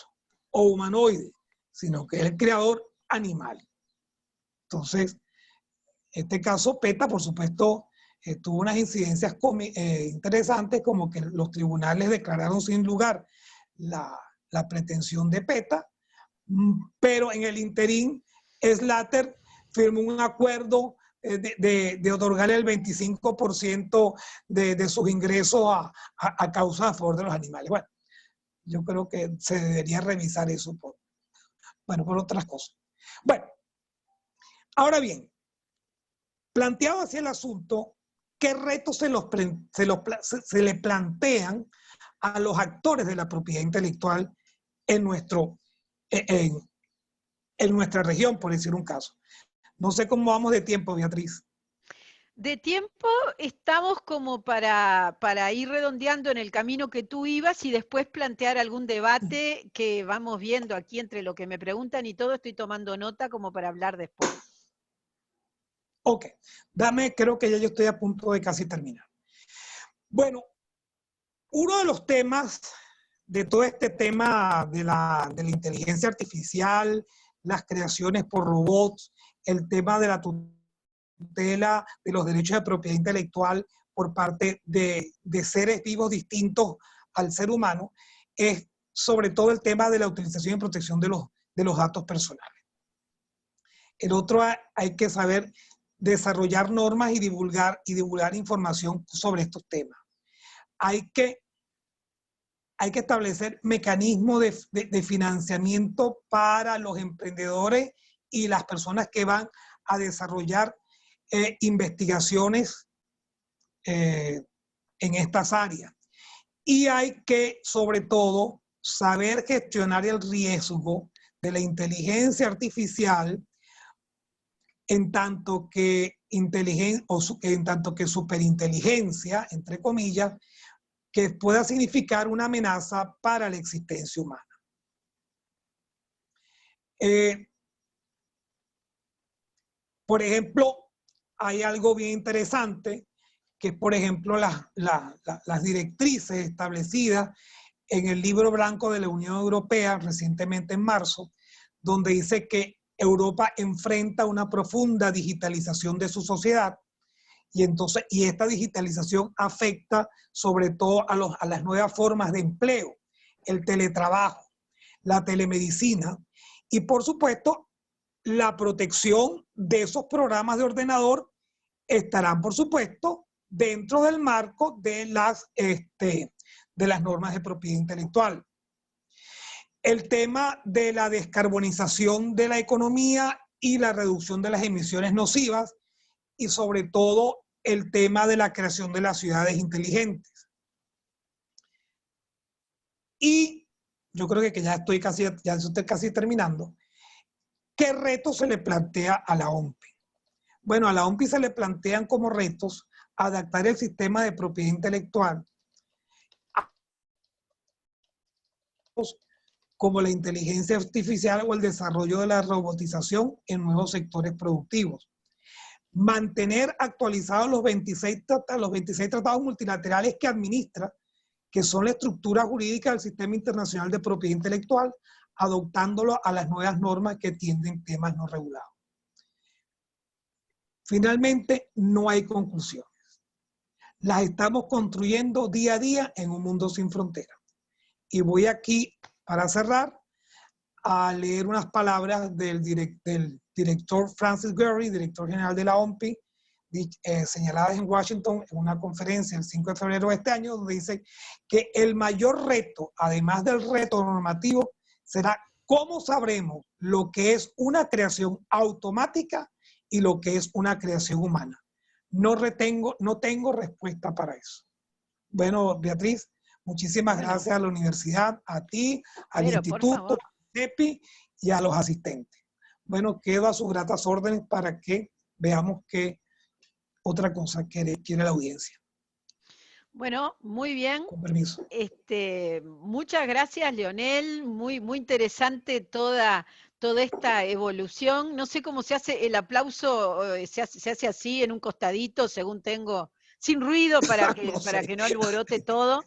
o humanoide, sino que es el creador animal. Entonces, este caso PETA, por supuesto, tuvo unas incidencias interesantes, como que los tribunales declararon sin lugar la pretensión de PETA, pero en el interín Slater firmó un acuerdo de otorgarle el 25% de sus ingresos a causa a favor de los animales. Bueno, yo creo que se debería revisar eso por otras cosas. Bueno, ahora bien, planteado así el asunto, ¿qué retos se le plantean a los actores de la propiedad intelectual en nuestra región, por decir un caso? No sé cómo vamos de tiempo, Beatriz. De tiempo estamos como para ir redondeando en el camino que tú ibas y después plantear algún debate que vamos viendo aquí entre lo que me preguntan y todo. Estoy tomando nota como para hablar después. Ok, creo que ya yo estoy a punto de casi terminar. Bueno, uno de los temas de todo este tema de la inteligencia artificial, las creaciones por robots, el tema de la tutela de los derechos de propiedad intelectual por parte de seres vivos distintos al ser humano, es sobre todo el tema de la utilización y protección de los datos personales. El otro, hay que saber desarrollar normas y divulgar información sobre estos temas. Hay que establecer mecanismos de financiamiento para los emprendedores y las personas que van a desarrollar investigaciones en estas áreas. Y hay que, sobre todo, saber gestionar el riesgo de la inteligencia artificial en tanto que superinteligencia, entre comillas, que pueda significar una amenaza para la existencia humana. Por ejemplo, hay algo bien interesante, que es, por ejemplo, las directrices establecidas en el Libro Blanco de la Unión Europea, recientemente en marzo, donde dice que Europa enfrenta una profunda digitalización de su sociedad, y esta digitalización afecta sobre todo a las nuevas formas de empleo, el teletrabajo, la telemedicina y, por supuesto, la protección de esos programas de ordenador estarán, por supuesto, dentro del marco de las normas de propiedad intelectual. El tema de la descarbonización de la economía y la reducción de las emisiones nocivas, y sobre todo el tema de la creación de las ciudades inteligentes. Y yo creo que ya estoy casi terminando. ¿Qué retos se le plantea a la OMPI? Bueno, a la OMPI se le plantean como retos adaptar el sistema de propiedad intelectual como la inteligencia artificial o el desarrollo de la robotización en nuevos sectores productivos. Mantener actualizados los 26 tratados multilaterales que administra, que son la estructura jurídica del sistema internacional de propiedad intelectual, adoptándolo a las nuevas normas que tienden temas no regulados. Finalmente, no hay conclusiones. Las estamos construyendo día a día en un mundo sin fronteras. Y voy aquí, para cerrar, a leer unas palabras del director Francis Gehry, director general de la OMPI, señaladas en Washington en una conferencia el 5 de febrero de este año, donde dice que el mayor reto, además del reto normativo, será cómo sabremos lo que es una creación automática y lo que es una creación humana. No tengo respuesta para eso. Bueno, Beatriz, muchísimas gracias a la universidad, a ti, al instituto, a CEPI y a los asistentes. Bueno, quedo a sus gratas órdenes para que veamos qué otra cosa quiere la audiencia. Bueno, muy bien. Con permiso. Muchas gracias, Leonel. Muy interesante toda esta evolución. No sé cómo se hace el aplauso, se hace así en un costadito, según tengo, sin ruido para que no alborote todo.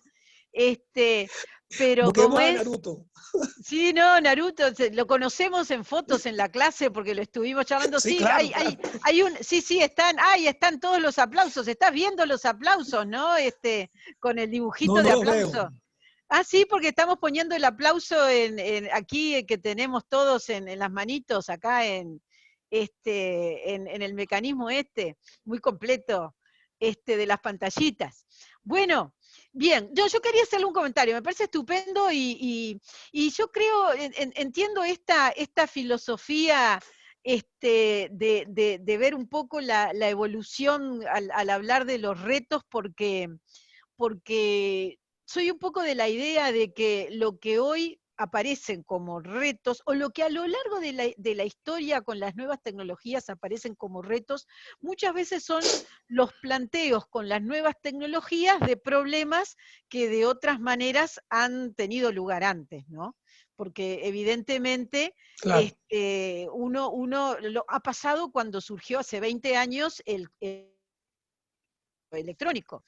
Pero como es... Naruto. Sí, no, Naruto, lo conocemos en fotos en la clase porque lo estuvimos charlando. Sí, Sí, claro, están todos los aplausos. Estás viendo los aplausos, ¿no? Con el dibujito de aplauso. Ah, sí, porque estamos poniendo el aplauso aquí que tenemos todos en las manitos, acá en el mecanismo muy completo, de las pantallitas. Bueno, bien, yo quería hacerle un comentario, me parece estupendo y yo creo, entiendo esta filosofía de ver un poco la evolución al hablar de los retos, porque soy un poco de la idea de que lo que hoy aparecen como retos, o lo que a lo largo de la historia con las nuevas tecnologías aparecen como retos, muchas veces son los planteos con las nuevas tecnologías de problemas que de otras maneras han tenido lugar antes, ¿no? Porque evidentemente claro. uno lo ha pasado cuando surgió hace 20 años el electrónico.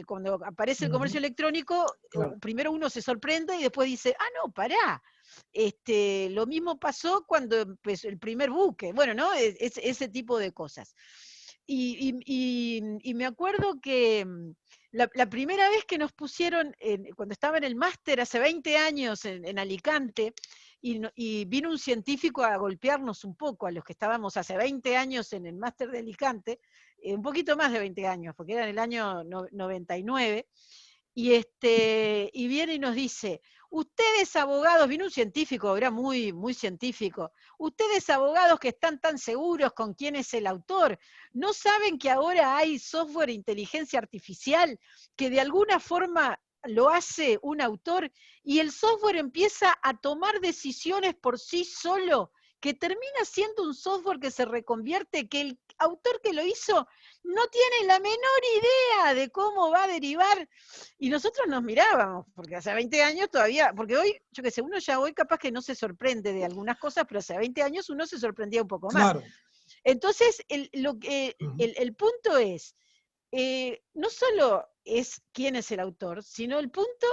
Cuando aparece el comercio electrónico, claro, primero uno se sorprende y después dice, ah, no, pará. Lo mismo pasó cuando empezó el primer buque, bueno, ¿no? Ese tipo de cosas. Y me acuerdo que la primera vez que nos pusieron, cuando estaba en el máster hace 20 años en Alicante, y vino un científico a golpearnos un poco a los que estábamos hace 20 años en el máster de Alicante, un poquito más de 20 años, porque era en el año 99, y viene y nos dice, ustedes abogados, vino un científico, era muy científico, ustedes abogados que están tan seguros con quién es el autor, ¿no saben que ahora hay software e inteligencia artificial que de alguna forma lo hace un autor y el software empieza a tomar decisiones por sí solo, que termina siendo un software que se reconvierte, que el autor que lo hizo no tiene la menor idea de cómo va a derivar? Y nosotros nos mirábamos, porque hace 20 años todavía, porque hoy, yo qué sé, uno ya hoy capaz que no se sorprende de algunas cosas, pero hace 20 años uno se sorprendía un poco más. Claro. Entonces, el punto es, no solo es quién es el autor, sino el punto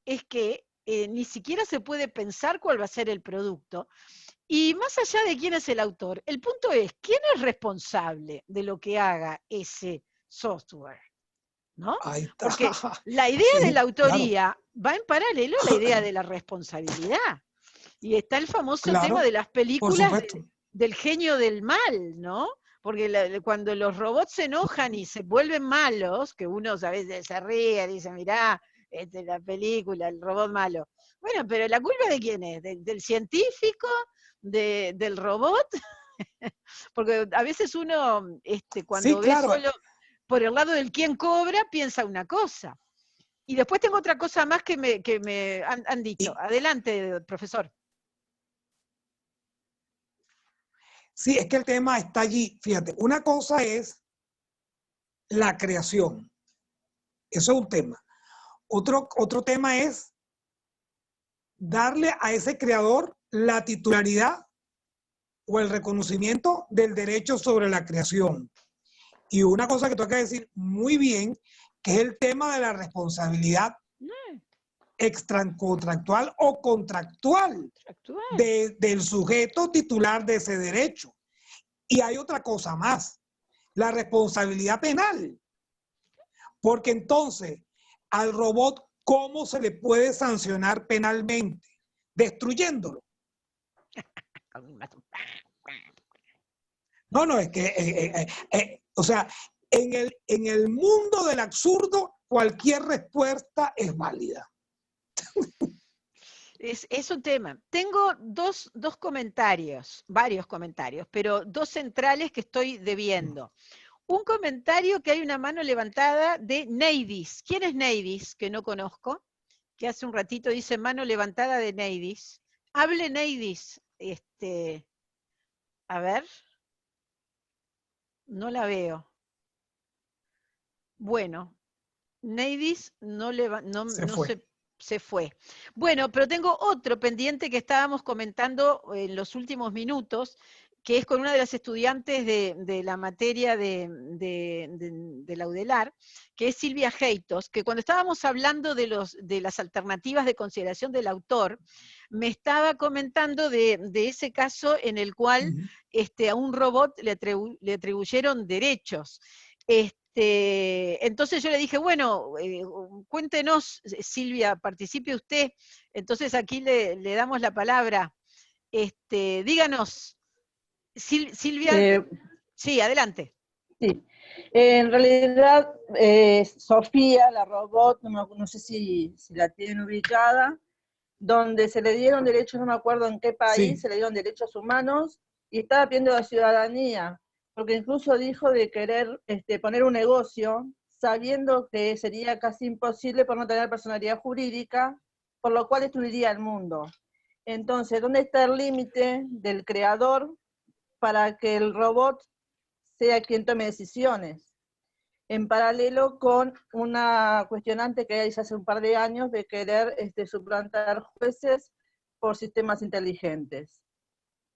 es que ni siquiera se puede pensar cuál va a ser el producto. Y más allá de quién es el autor, el punto es, ¿quién es responsable de lo que haga ese software? ¿No? Ahí está. Porque la idea de la autoría va en paralelo a la idea de la responsabilidad. Y está el famoso tema de las películas del genio del mal, ¿no? Porque cuando los robots se enojan y se vuelven malos, que uno a veces se ríe, dice, mirá, la película, el robot malo. Bueno, pero ¿la culpa de quién es? ¿Del científico? ¿Del robot? Porque a veces uno, cuando ve solo por el lado del quién cobra, piensa una cosa. Y después tengo otra cosa más que me han dicho. Adelante, profesor. Sí, es que el tema está allí. Fíjate, una cosa es la creación. Eso es un tema. Otro tema es darle a ese creador la titularidad o el reconocimiento del derecho sobre la creación. Y una cosa que tengo que decir muy bien, que es el tema de la responsabilidad extracontractual o contractual del sujeto titular de ese derecho. Y hay otra cosa más, la responsabilidad penal. Porque entonces, al robot, ¿cómo se le puede sancionar penalmente? Destruyéndolo. No, es que, o sea, en el mundo del absurdo, cualquier respuesta es válida. Es un tema. Tengo dos comentarios, varios comentarios, pero dos centrales que estoy debiendo. Un comentario que hay una mano levantada de Neidis. ¿Quién es Neidis? Que no conozco. Que hace un ratito dice mano levantada de Neidis. Hable Neidis. A ver. No la veo. Bueno, Neidis se fue. Bueno, pero tengo otro pendiente que estábamos comentando en los últimos minutos, que es con una de las estudiantes de la materia de la UDELAR, que es Silvia Heitos, que cuando estábamos hablando de las alternativas de consideración del autor, me estaba comentando de ese caso en el cual a un robot le atribuyeron derechos. Entonces yo le dije, bueno, cuéntenos, Silvia, participe usted. Entonces aquí le damos la palabra. Díganos, Silvia, sí, adelante. Sí, en realidad Sofía, la robot, no sé si la tienen ubicada, donde se le dieron derechos, no me acuerdo en qué país, se le dieron derechos humanos y estaba pidiendo la ciudadanía, porque incluso dijo de querer poner un negocio, sabiendo que sería casi imposible por no tener personalidad jurídica, por lo cual destruiría el mundo. Entonces, ¿dónde está el límite del creador para que el robot sea quien tome decisiones? En paralelo con una cuestionante que hice hace un par de años de querer suplantar jueces por sistemas inteligentes.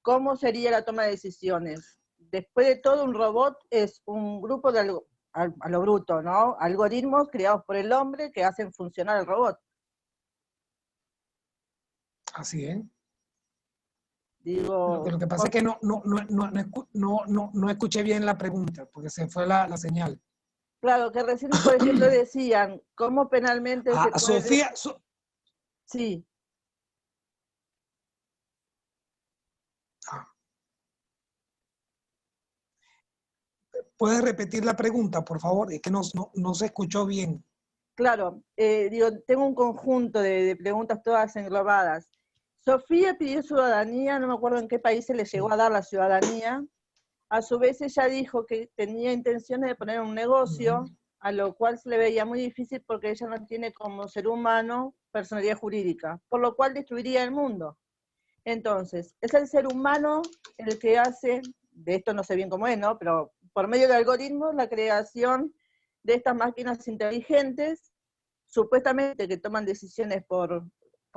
¿Cómo sería la toma de decisiones? Después de todo, un robot es un grupo de a lo bruto, ¿no? Algoritmos creados por el hombre que hacen funcionar el robot. Así es. Digo, lo que pasa es que no escuché bien la pregunta, porque se fue la señal. Claro, que recién, por ejemplo, decían, ¿cómo penalmente se puede...? Sofía... Sí. ¿Puedes repetir la pregunta, por favor? Es que no se escuchó bien. Claro, digo, tengo un conjunto de preguntas todas englobadas. Sofía pidió ciudadanía, no me acuerdo en qué país se le llegó a dar la ciudadanía. A su vez ella dijo que tenía intenciones de poner un negocio, a lo cual se le veía muy difícil porque ella no tiene como ser humano personalidad jurídica, por lo cual destruiría el mundo. Entonces, es el ser humano el que hace, de esto no sé bien cómo es, ¿no? Pero por medio de algoritmos, la creación de estas máquinas inteligentes, supuestamente que toman decisiones por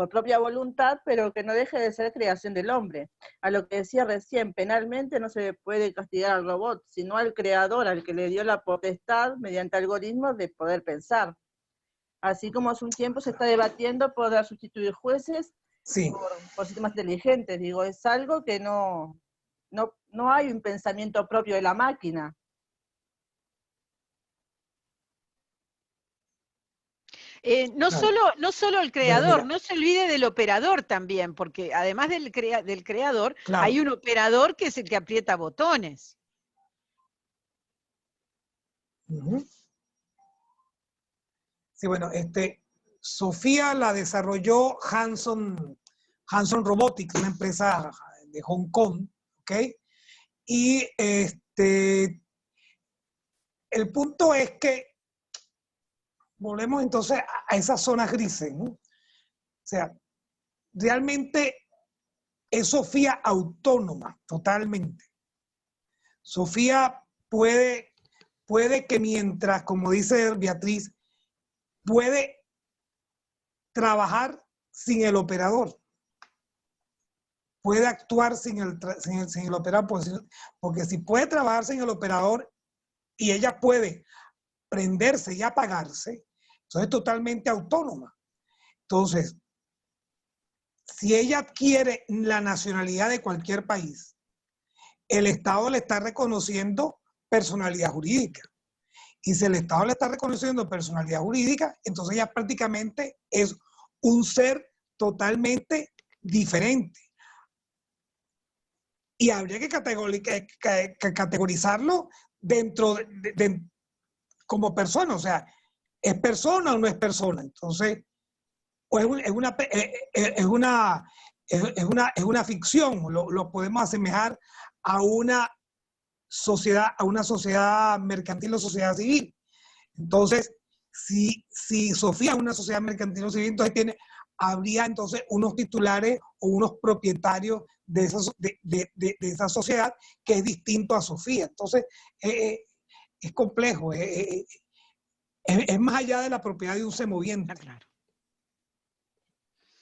propia voluntad, pero que no deje de ser creación del hombre. A lo que decía recién, penalmente no se puede castigar al robot, sino al creador, al que le dio la potestad, mediante algoritmos, de poder pensar. Así como hace un tiempo se está debatiendo poder sustituir jueces por sistemas inteligentes. Digo, es algo que no hay un pensamiento propio de la máquina. No solo el creador, no se olvide del operador también, porque además del creador, hay un operador que es el que aprieta botones. Sí, bueno, Sofía la desarrolló Hanson Robotics, una empresa de Hong Kong, ¿ok? Y el punto es que volvemos entonces esas zonas grises, ¿no? O sea, realmente es Sofía autónoma, totalmente. Sofía puede que mientras, como dice Beatriz, puede trabajar sin el operador, puede actuar sin el operador, porque si puede trabajar sin el operador y ella puede prenderse y apagarse, entonces es totalmente autónoma. Entonces, si ella adquiere la nacionalidad de cualquier país, el Estado le está reconociendo personalidad jurídica. Y si el Estado le está reconociendo personalidad jurídica, entonces ya prácticamente es un ser totalmente diferente. Y habría que categorizarlo dentro como persona, o sea, ¿es persona o no es persona? Entonces, o es una ficción, lo podemos asemejar a una sociedad mercantil o sociedad civil. Entonces, si Sofía es una sociedad mercantil o civil, entonces habría entonces unos titulares o unos propietarios de esa sociedad que es distinto a Sofía. Entonces, es complejo, es más allá de la propiedad de un semoviente. Claro.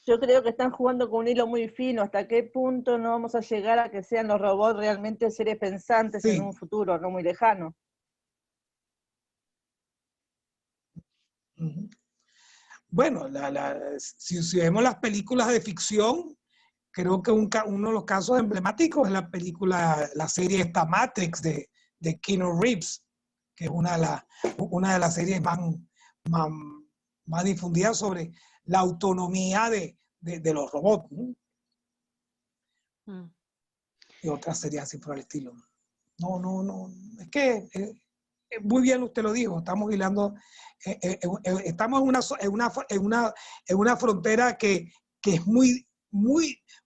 Yo creo que están jugando con un hilo muy fino. ¿Hasta qué punto no vamos a llegar a que sean los robots realmente seres pensantes en un futuro no muy lejano? Bueno, si vemos las películas de ficción, creo que uno de los casos emblemáticos es la serie esta Matrix de Keanu Reeves, que es una de las series más difundidas sobre la autonomía de los robots, ¿no? Y otras series así por el estilo. No, es que muy bien usted lo dijo, estamos hilando, estamos en una frontera que es muy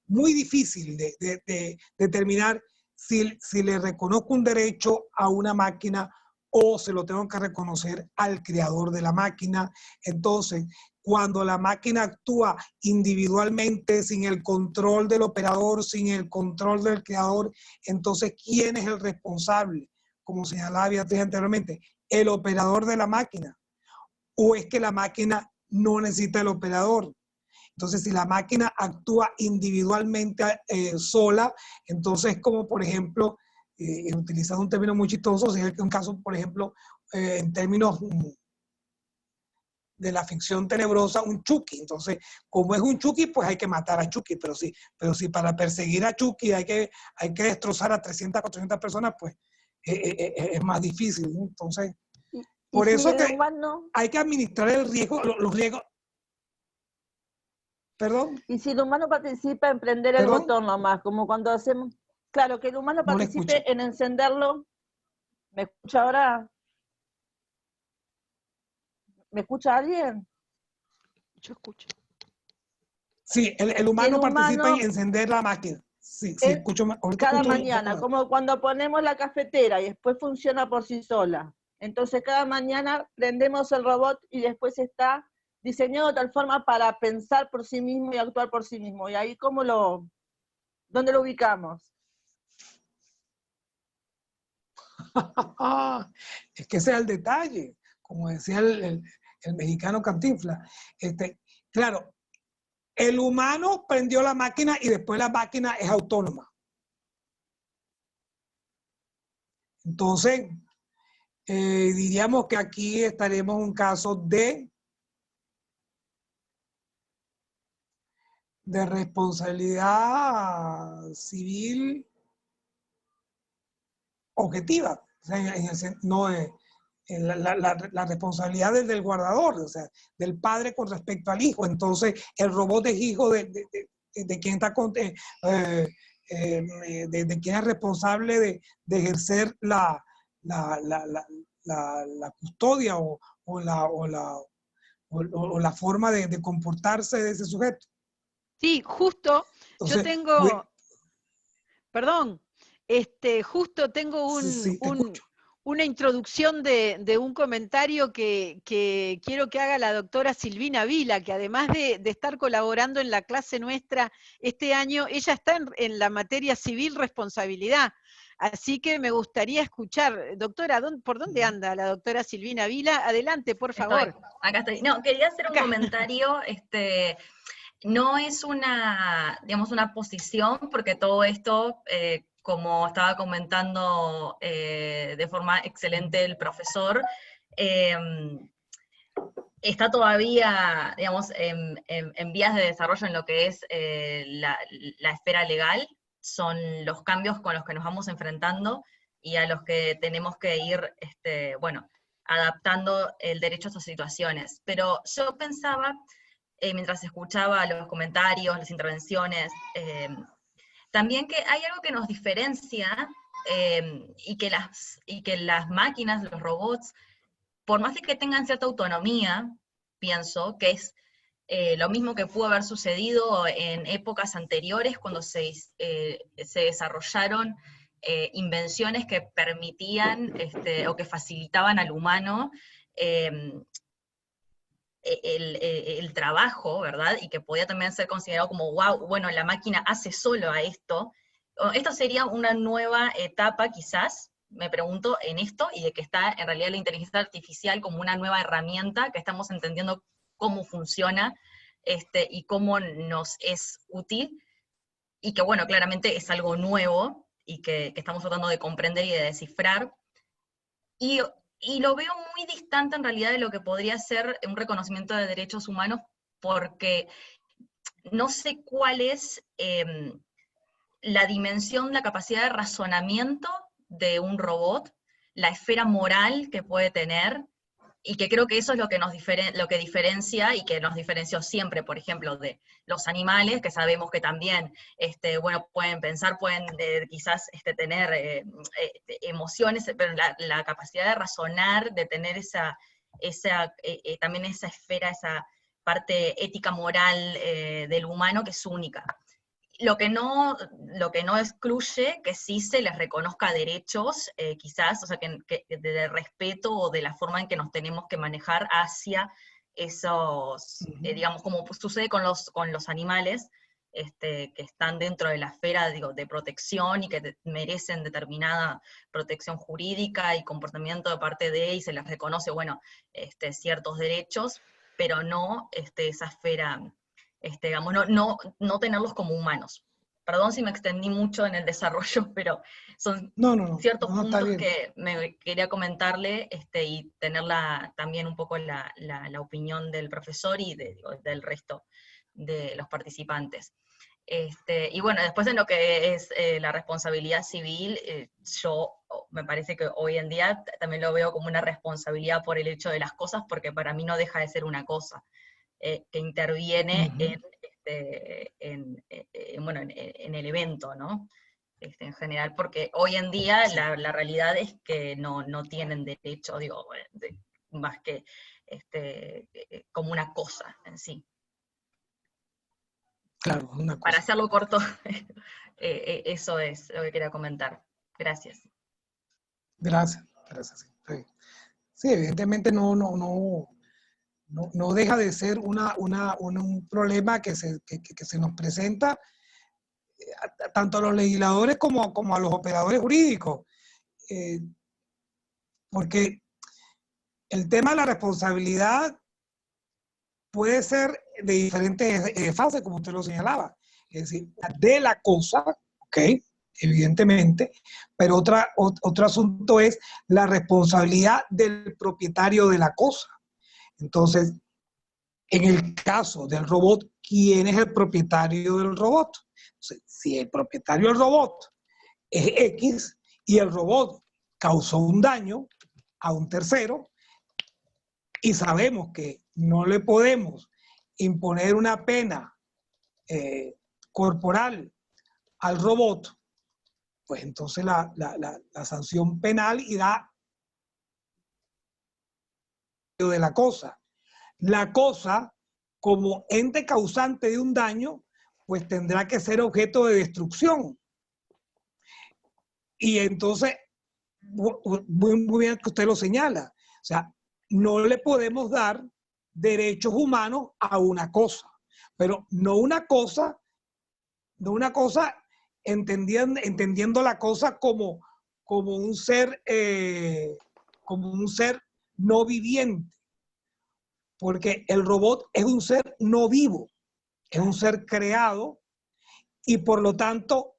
difícil de determinar si le reconozco un derecho a una máquina o se lo tengo que reconocer al creador de la máquina. Entonces, cuando la máquina actúa individualmente, sin el control del operador, sin el control del creador, entonces, ¿quién es el responsable? Como señalaba Beatriz anteriormente, el operador de la máquina, o es que la máquina no necesita el operador. Entonces, si la máquina actúa individualmente sola, entonces como por ejemplo, utilizando un término muy chistoso, sería un caso, por ejemplo, en términos de la ficción tenebrosa, un Chucky. Entonces, como es un Chucky, pues hay que matar a Chucky, pero si para perseguir a Chucky hay que destrozar a 300, 400 personas, pues es más difícil, ¿no? Entonces, por si eso que humano, hay que administrar el riesgo, los riesgos. ¿Perdón? y si el humano participa en prender el ¿Perdón? botón nomás, como cuando hacemos, claro, que el humano No le participe escucho. en encenderlo. ¿Me escucha ahora? ¿Me escucha alguien? Yo escucho. Sí, el humano participa en encender la máquina. Sí, escucho. Ahorita Cada escucho un poco mañana, más. como cuando ponemos la cafetera y después funciona por sí sola. Entonces cada mañana prendemos el robot y después está diseñado de tal forma para pensar por sí mismo y actuar por sí mismo. Y ahí ¿dónde lo ubicamos? Es que ese es el detalle, como decía el mexicano Cantinflas. Claro, el humano prendió la máquina y después la máquina es autónoma. Entonces, diríamos que aquí estaremos en un caso de responsabilidad civil objetiva, o sea, no la responsabilidad del guardador, o sea, del padre con respecto al hijo. Entonces, el robot es hijo de quien está de quien es responsable de ejercer la custodia o la forma de comportarse de ese sujeto. Sí, justo, Entonces, yo tengo, perdón, justo tengo sí, te escucho. una introducción de un comentario que quiero que haga la doctora Silvina Vila, que además de estar colaborando en la clase nuestra este año, ella está en la materia civil responsabilidad. Así que me gustaría escuchar, doctora, ¿por dónde anda la doctora Silvina Vila? Adelante, por favor. Acá estoy. No, quería hacer un Acá. comentario, no es digamos, una posición, porque todo esto, como estaba comentando de forma excelente el profesor, está todavía, digamos, en vías de desarrollo en lo que es la esfera legal. Son los cambios con los que nos vamos enfrentando y a los que tenemos que ir, bueno, adaptando el derecho a estas situaciones. Pero yo pensaba, mientras escuchaba los comentarios, las intervenciones, también que hay algo que nos diferencia, y que las máquinas, los robots, por más de que tengan cierta autonomía, pienso que es lo mismo que pudo haber sucedido en épocas anteriores cuando se desarrollaron invenciones que permitían o que facilitaban al humano el trabajo, ¿verdad? Y que podía también ser considerado como, wow, bueno, la máquina hace solo a esto. Esto sería una nueva etapa, quizás, me pregunto, en esto, y de que está en realidad la inteligencia artificial como una nueva herramienta, que estamos entendiendo cómo funciona, y cómo nos es útil, y que, bueno, claramente es algo nuevo, y que estamos tratando de comprender y de descifrar. Y lo veo muy distante en realidad de lo que podría ser un reconocimiento de derechos humanos, porque no sé cuál es la dimensión, la capacidad de razonamiento de un robot, la esfera moral que puede tener, y que creo que eso es lo que lo que diferencia, y que nos diferenció siempre, por ejemplo, de los animales, que sabemos que también, bueno, pueden pensar, pueden quizás tener emociones, pero la capacidad de razonar, de tener también esa esfera, esa parte ética moral del humano, que es única. Lo que no excluye que sí se les reconozca derechos, quizás, o sea, que de respeto o de la forma en que nos tenemos que manejar hacia esos, digamos, como sucede con los animales, que están dentro de la esfera, digo, de protección, y que merecen determinada protección jurídica y comportamiento de parte de, y se les reconoce, bueno, ciertos derechos, pero no esa esfera, digamos, no tenerlos como humanos. Perdón si me extendí mucho en el desarrollo, pero son ciertos puntos que me quería comentarle, y tener también un poco la opinión del profesor y del resto de los participantes. Y bueno, después en lo que es la responsabilidad civil, yo me parece que hoy en día también lo veo como una responsabilidad por el hecho de las cosas, porque para mí no deja de ser una cosa que interviene bueno, en el evento, ¿no? En general, porque hoy en día la realidad es que no tienen derecho, digo, más que como una cosa en sí. Claro, una cosa. Para hacerlo corto, eso es lo que quería comentar. Gracias. Gracias. Sí, evidentemente no deja de ser un problema que se nos presenta tanto a los legisladores como a los operadores jurídicos. Porque el tema de la responsabilidad puede ser de diferentes fases, como usted lo señalaba. Es decir, de la cosa, ¿ok? Evidentemente, pero otro asunto es la responsabilidad del propietario de la cosa. Entonces, en el caso del robot, ¿quién es el propietario del robot? Entonces, si el propietario del robot es X y el robot causó un daño a un tercero y sabemos que no le podemos imponer una pena corporal al robot, pues entonces la sanción penal irá de la cosa. La cosa, como ente causante de un daño, pues tendrá que ser objeto de destrucción. Y entonces muy bien que usted lo señala. O sea, no le podemos dar derechos humanos a una cosa, pero no una cosa entendiendo la cosa como un ser no viviente, porque el robot es un ser no vivo, es un ser creado y por lo tanto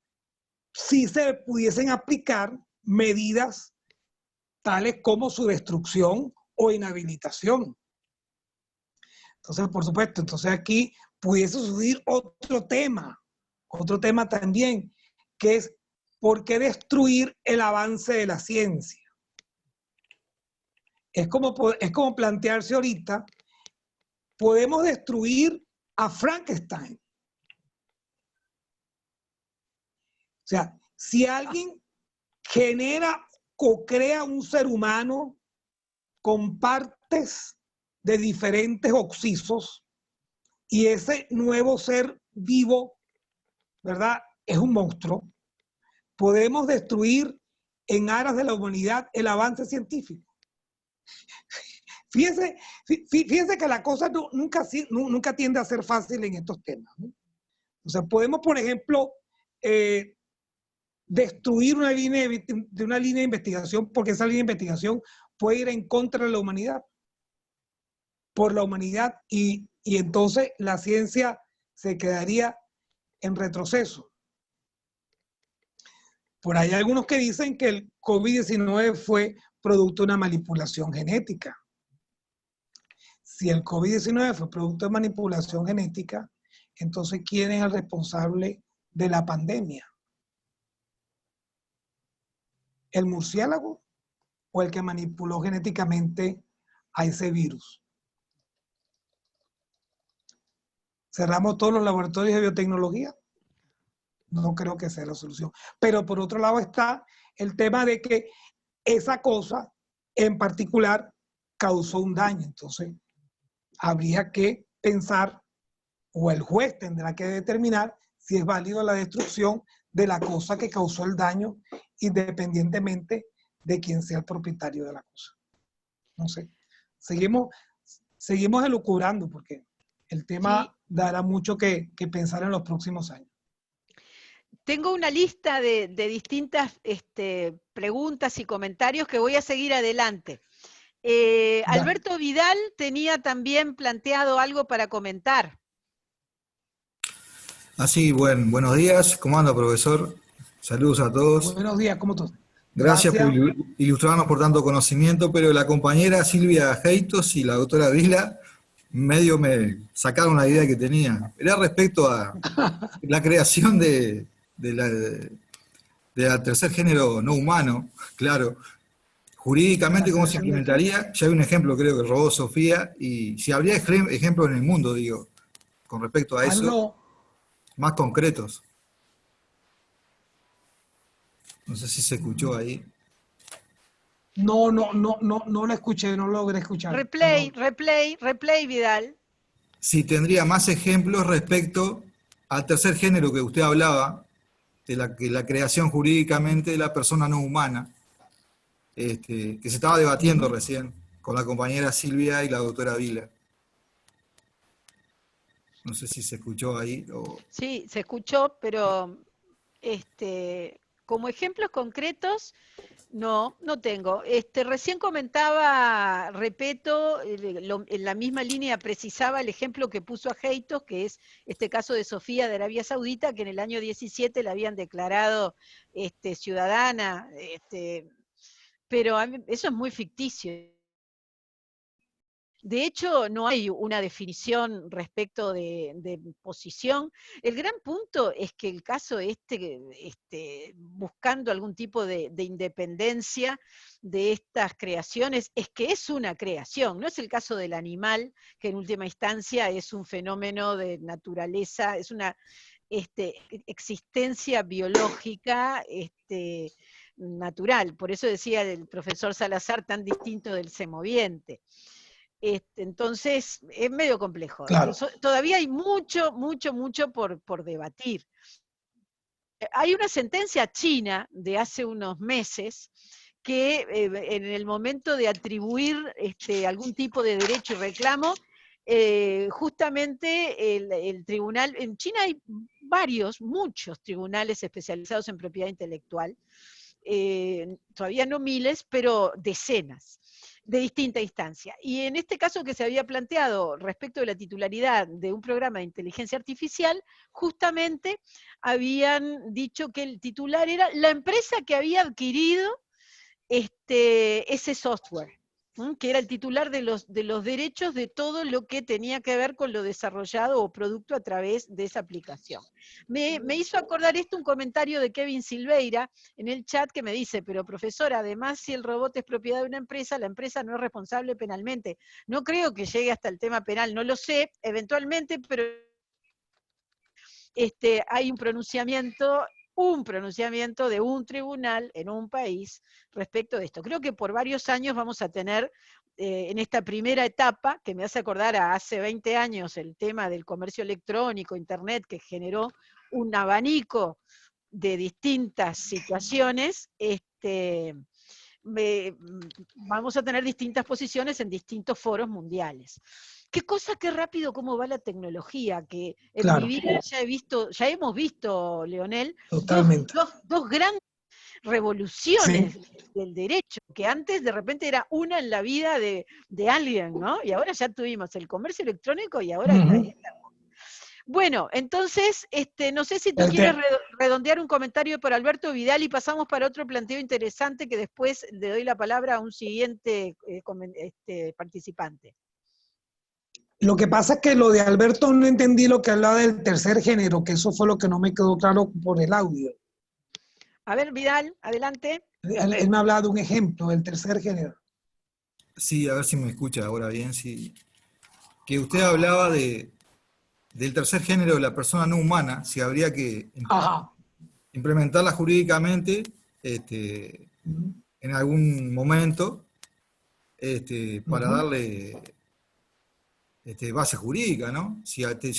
sí se pudiesen aplicar medidas tales como su destrucción o inhabilitación. Entonces, por supuesto, entonces aquí pudiese surgir otro tema también, que es ¿por qué destruir el avance de la ciencia? Es como plantearse ahorita, podemos destruir a Frankenstein. O sea, si alguien genera o crea un ser humano con partes de diferentes oxisos y ese nuevo ser vivo, ¿verdad?, es un monstruo, podemos destruir en aras de la humanidad el avance científico. Fíjense que la cosa nunca tiende a ser fácil en estos temas, ¿no? O sea, podemos, por ejemplo, destruir una línea de investigación porque esa línea de investigación puede ir en contra de la humanidad, por la humanidad, y entonces la ciencia se quedaría en retroceso. Por ahí hay algunos que dicen que el COVID-19 fue producto de una manipulación genética. Si el COVID-19 fue producto de manipulación genética, entonces ¿quién es el responsable de la pandemia? ¿El murciélago o el que manipuló genéticamente a ese virus? ¿Cerramos todos los laboratorios de biotecnología? No creo que sea la solución. Pero por otro lado está el tema de que esa cosa en particular causó un daño. Entonces, habría que pensar, o el juez tendrá que determinar si es válido la destrucción de la cosa que causó el daño, independientemente de quién sea el propietario de la cosa. No sé. Seguimos elucubrando porque el tema sí dará mucho que pensar en los próximos años. Tengo una lista de distintas preguntas y comentarios que voy a seguir adelante. Alberto Vidal tenía también planteado algo para comentar. Así, buenos días. ¿Cómo anda, profesor? Saludos a todos. Buenos días, ¿cómo estás? Gracias por ilustrarnos por tanto conocimiento, pero la compañera Silvia Heitos y la doctora Vila medio me sacaron la idea que tenía. Era respecto a la creación de la tercer género no humano, claro. Jurídicamente, ¿cómo se implementaría? Ya hay un ejemplo, creo que robó Sofía, y si habría ejemplos en el mundo, digo, con respecto a eso, más concretos. No sé si se escuchó ahí. No lo escuché, no logré escuchar. Replay, Vidal. Si tendría más ejemplos respecto al tercer género que usted hablaba, de la creación jurídicamente de la persona no humana, que se estaba debatiendo recién con la compañera Silvia y la doctora Vila. No sé si se escuchó ahí. Sí, se escuchó, pero como ejemplos concretos, no tengo. Recién comentaba, Repeto, en la misma línea precisaba el ejemplo que puso a Heitos, que es este caso de Sofía de Arabia Saudita, que en el año 17 la habían declarado ciudadana, pero eso es muy ficticio. De hecho, no hay una definición respecto de posición. El gran punto es que el caso buscando algún tipo de independencia de estas creaciones, es que es una creación, no es el caso del animal, que en última instancia es un fenómeno de naturaleza, es una existencia biológica natural. Por eso decía el profesor Salazar, tan distinto del semoviente. Entonces, es medio complejo. Claro. Todavía hay mucho por debatir. Hay una sentencia china de hace unos meses que en el momento de atribuir algún tipo de derecho y reclamo, justamente el tribunal, en China hay muchos tribunales especializados en propiedad intelectual, todavía no miles, pero decenas, de distinta instancia. Y en este caso que se había planteado respecto de la titularidad de un programa de inteligencia artificial, justamente habían dicho que el titular era la empresa que había adquirido ese software, que era el titular de los derechos de todo lo que tenía que ver con lo desarrollado o producto a través de esa aplicación. Me hizo acordar esto un comentario de Kevin Silveira en el chat que me dice, pero profesora, además si el robot es propiedad de una empresa, la empresa no es responsable penalmente. No creo que llegue hasta el tema penal, no lo sé, eventualmente, pero hay un pronunciamiento de un tribunal en un país respecto de esto. Creo que por varios años vamos a tener, en esta primera etapa, que me hace acordar a hace 20 años el tema del comercio electrónico, internet, que generó un abanico de distintas situaciones, vamos a tener distintas posiciones en distintos foros mundiales. Qué cosa, qué rápido cómo va la tecnología, que en mi vida ya hemos visto, Leonel, dos grandes revoluciones del derecho, que antes de repente era una en la vida de alguien, ¿no? Y ahora ya tuvimos el comercio electrónico y ahora Bueno, entonces, no sé si tú quieres redondear un comentario por Alberto Vidal y pasamos para otro planteo interesante que después le doy la palabra a un siguiente participante. Lo que pasa es que lo de Alberto no entendí lo que hablaba del tercer género, que eso fue lo que no me quedó claro por el audio. A ver, Vidal, adelante. Él me hablaba de un ejemplo del tercer género. Sí, a ver si me escucha ahora bien. Sí. Que usted hablaba del tercer género de la persona no humana, si habría que implementarla jurídicamente en algún momento para darle base jurídica, ¿no? Si usted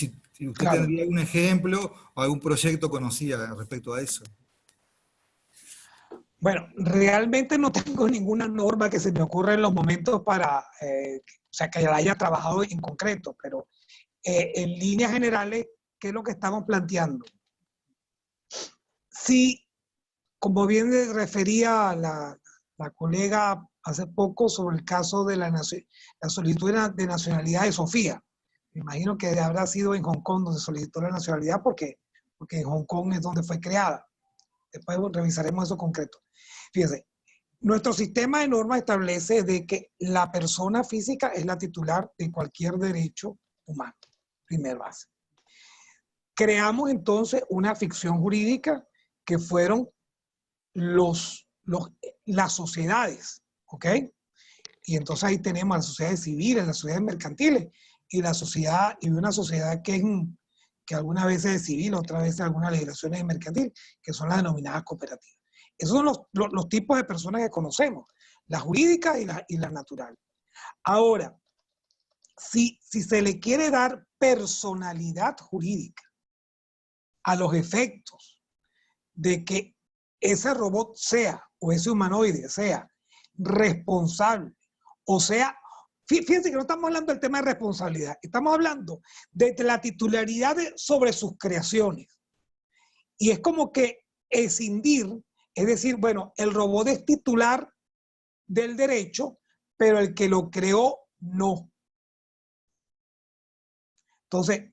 tendría algún ejemplo o algún proyecto conocida respecto a eso. Bueno, realmente no tengo ninguna norma que se me ocurra en los momentos para, o sea, que la haya trabajado en concreto, pero en líneas generales, ¿qué es lo que estamos planteando? Sí, como bien refería la colega hace poco sobre el caso de la solicitud de nacionalidad de Sofía. Me imagino que habrá sido en Hong Kong donde solicitó la nacionalidad porque en Hong Kong es donde fue creada. Después revisaremos eso concreto. Fíjense, nuestro sistema de normas establece de que la persona física es la titular de cualquier derecho humano, primer base. Creamos entonces una ficción jurídica que fueron las sociedades, ¿ok? Y entonces ahí tenemos las sociedades civiles, las sociedades mercantiles y una sociedad que algunas veces es civil, otras veces algunas legislaciones es mercantil, que son las denominadas cooperativas. Esos son los tipos de personas que conocemos, las jurídicas y las naturales. Ahora, si se le quiere dar personalidad jurídica a los efectos de que ese robot o ese humanoide sea responsable, o sea, fíjense que no estamos hablando del tema de responsabilidad, estamos hablando de la titularidad sobre sus creaciones. Y es como que escindir, es decir, bueno, el robot es titular del derecho, pero el que lo creó no. Entonces,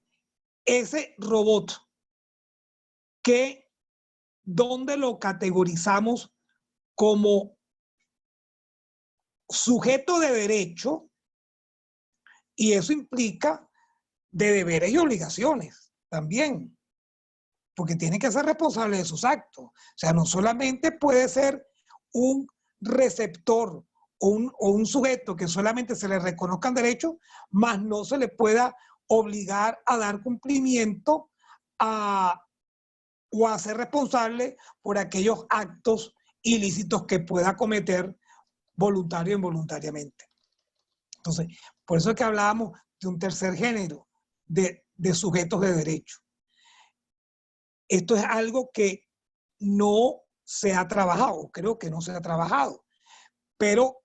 ese robot, ¿dónde lo categorizamos como sujeto de derecho? Y eso implica de deberes y obligaciones también, porque tiene que ser responsable de sus actos. O sea, no solamente puede ser un receptor o un sujeto que solamente se le reconozcan derechos, más no se le pueda obligar a dar cumplimiento o a ser responsable por aquellos actos ilícitos que pueda cometer voluntario o involuntariamente. Entonces, por eso es que hablábamos de un tercer género de sujetos de derecho. Esto es algo que no se ha trabajado, creo que no se ha trabajado. pero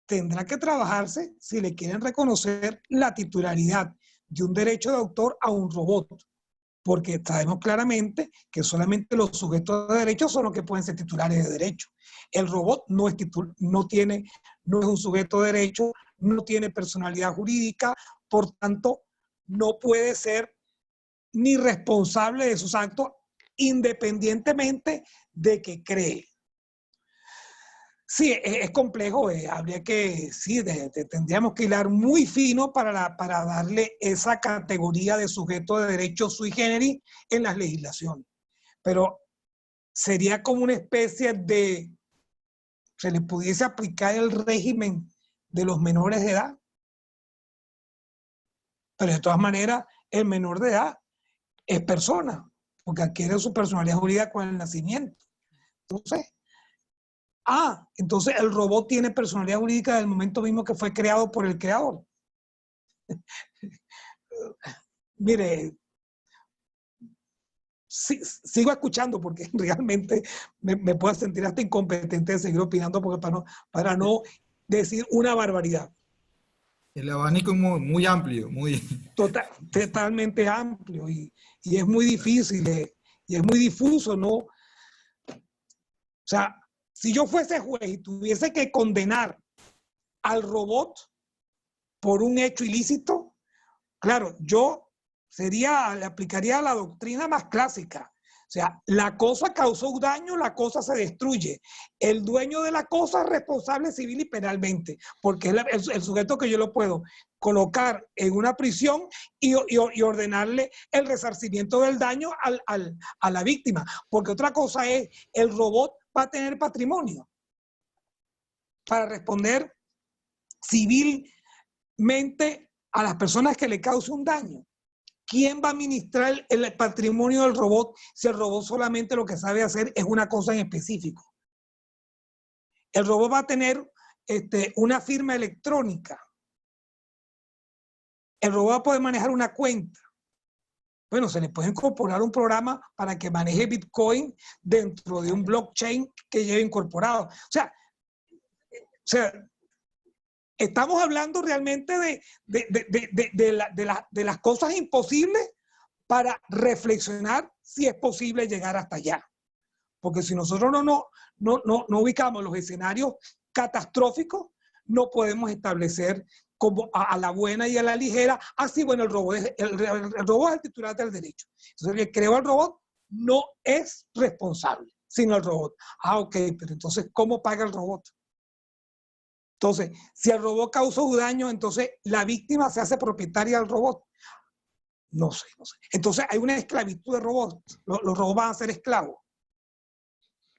tendrá que trabajarse si le quieren reconocer la titularidad de un derecho de autor a un robot, porque sabemos claramente que solamente los sujetos de derecho son los que pueden ser titulares de derecho. El robot no es un sujeto de derecho, no tiene personalidad jurídica, por tanto, no puede ser ni responsable de sus actos independientemente de que cree. Sí, es complejo, habría que, sí, tendríamos que hilar muy fino para darle esa categoría de sujeto de derecho sui generis en las legislaciones. Pero sería como una especie de, se le pudiese aplicar el régimen de los menores de edad. Pero de todas maneras, el menor de edad es persona, porque adquiere su personalidad jurídica con el nacimiento. Entonces el robot tiene personalidad jurídica desde el momento mismo que fue creado por el creador. Mire, sigo escuchando porque realmente me puedo sentir hasta incompetente de seguir opinando porque para no decir una barbaridad. El abanico es muy amplio, totalmente amplio y es muy difícil y es muy difuso, ¿no? O sea, si yo fuese juez y tuviese que condenar al robot por un hecho ilícito, claro, yo le aplicaría la doctrina más clásica. O sea, la cosa causó un daño, la cosa se destruye. El dueño de la cosa es responsable civil y penalmente, porque es el sujeto que yo lo puedo colocar en una prisión y ordenarle el resarcimiento del daño a la víctima. Porque otra cosa es, el robot va a tener patrimonio para responder civilmente a las personas que le cause un daño. ¿Quién va a administrar el patrimonio del robot si el robot solamente lo que sabe hacer es una cosa en específico? El robot va a tener una firma electrónica. El robot va a poder manejar una cuenta. Bueno, se le puede incorporar un programa para que maneje Bitcoin dentro de un blockchain que lleve incorporado. O sea, estamos hablando realmente de las cosas imposibles para reflexionar si es posible llegar hasta allá. Porque si nosotros no ubicamos los escenarios catastróficos, no podemos establecer como a la buena y a la ligera, bueno, el robot es el titular del derecho. Entonces el que creó el robot no es responsable, sino el robot. Ok, pero entonces, ¿cómo paga el robot? Entonces, si el robot causó daño, entonces la víctima se hace propietaria del robot. No sé. Entonces hay una esclavitud de robots. Los robots van a ser esclavos.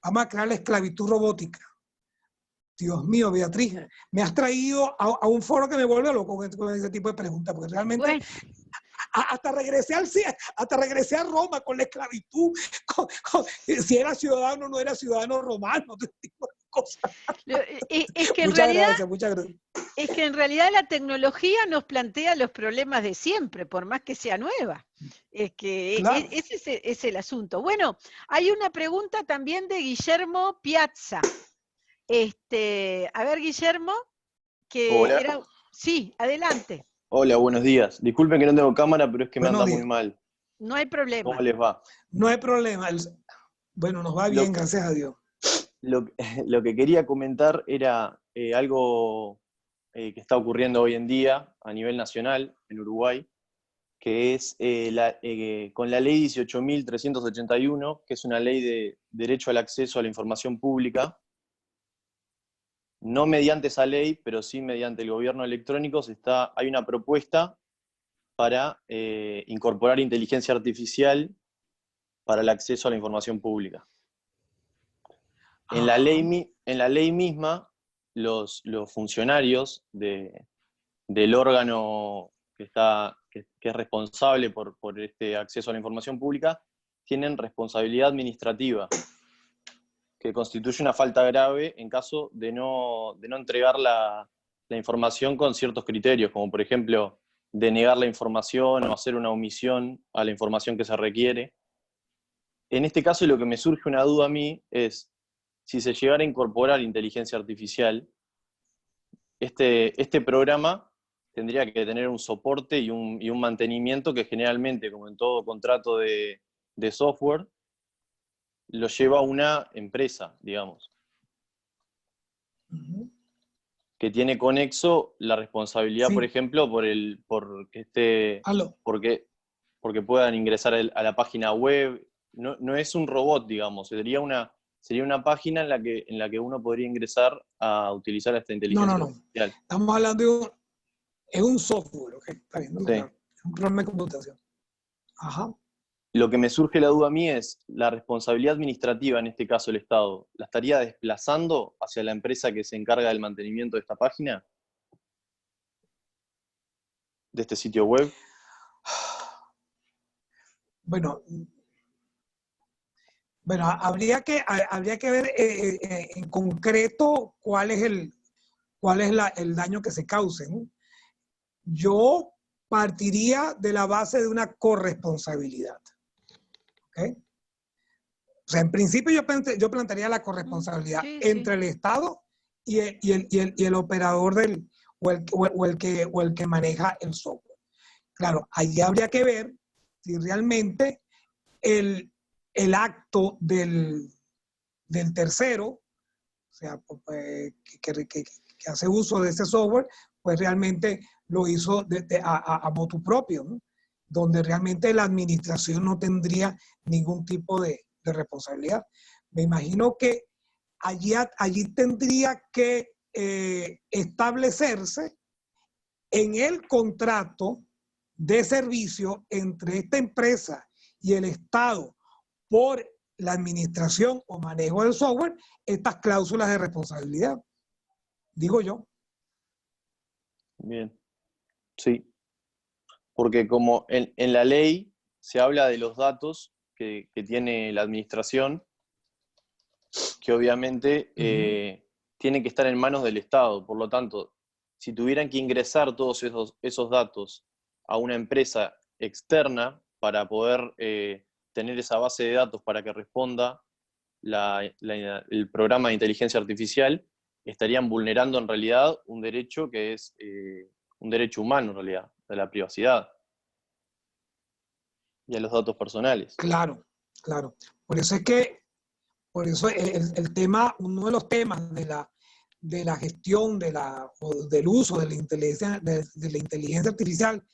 Vamos a crear la esclavitud robótica. Dios mío, Beatriz, me has traído a un foro que me vuelve loco con ese tipo de preguntas, porque realmente bueno, hasta regresé a Roma con la esclavitud, si era ciudadano o no era ciudadano romano, ese tipo de cosas. Es que muchas gracias. Es que en realidad la tecnología nos plantea los problemas de siempre, por más que sea nueva. Es que claro. Ese es el asunto. Bueno, hay una pregunta también de Guillermo Piazza. A ver, Guillermo, que Hola. era... Sí, adelante. Hola, buenos días. Disculpen que no tengo cámara, pero es que me anda muy mal. No hay problema. ¿Cómo les va? No hay problema. Bueno, nos va bien, gracias a Dios. Lo que quería comentar era algo que está ocurriendo hoy en día a nivel nacional en Uruguay, que es con la ley 18.381, que es una ley de derecho al acceso a la información pública. No mediante esa ley, pero sí mediante el gobierno electrónico, hay una propuesta para incorporar inteligencia artificial para el acceso a la información pública. En la ley misma, los funcionarios del órgano que es responsable por este acceso a la información pública tienen responsabilidad administrativa, que constituye una falta grave en caso de no entregar la información con ciertos criterios, como por ejemplo denegar la información o hacer una omisión a la información que se requiere. En este caso, lo que me surge una duda a mí es, si se llegara a incorporar inteligencia artificial, este programa tendría que tener un soporte y un mantenimiento que generalmente, como en todo contrato de software, lo lleva una empresa, digamos, Ujú. que tiene conexo la responsabilidad, Sí. por ejemplo, Aló. porque puedan ingresar a la página web. No es un robot, digamos, sería una página en la que uno podría ingresar a utilizar esta inteligencia No. artificial. Estamos hablando es un software, ¿ok? Está bien, Sí. es un programa de computación. Ajá. Lo que me surge la duda a mí es, la responsabilidad administrativa, en este caso el Estado, ¿la estaría desplazando hacia la empresa que se encarga del mantenimiento de esta página? ¿De este sitio web? Bueno, habría que ver en concreto cuál es el daño que se cause, ¿no? Yo partiría de la base de una corresponsabilidad. ¿Ok? O sea, en principio yo plantearía la corresponsabilidad Sí, entre sí. el Estado y el operador o el que maneja el software. Claro, ahí habría que ver si realmente el, el acto del tercero, o sea, que hace uso de ese software, pues realmente lo hizo a motu propio, ¿no? Donde realmente la administración no tendría ningún tipo de responsabilidad. Me imagino que allí tendría que establecerse en el contrato de servicio entre esta empresa y el Estado por la administración o manejo del software, estas cláusulas de responsabilidad, digo yo. Bien, sí. Porque como en la ley se habla de los datos que tiene la administración, que obviamente tienen que estar en manos del Estado. Por lo tanto, si tuvieran que ingresar todos esos datos a una empresa externa para poder tener esa base de datos para que responda el programa de inteligencia artificial, estarían vulnerando en realidad un derecho que es un derecho humano en realidad, de la privacidad y a los datos personales. Claro. Por eso el tema, uno de los temas de la gestión o del uso de la inteligencia artificial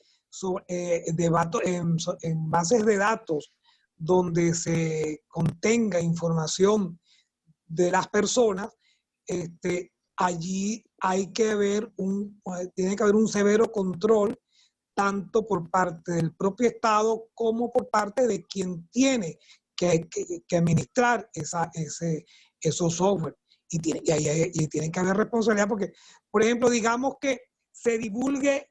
en bases de datos donde se contenga información de las personas, allí tiene que haber un severo control tanto por parte del propio Estado como por parte de quien tiene que administrar esos software. Y tiene que haber responsabilidad porque, por ejemplo, digamos que se divulgue,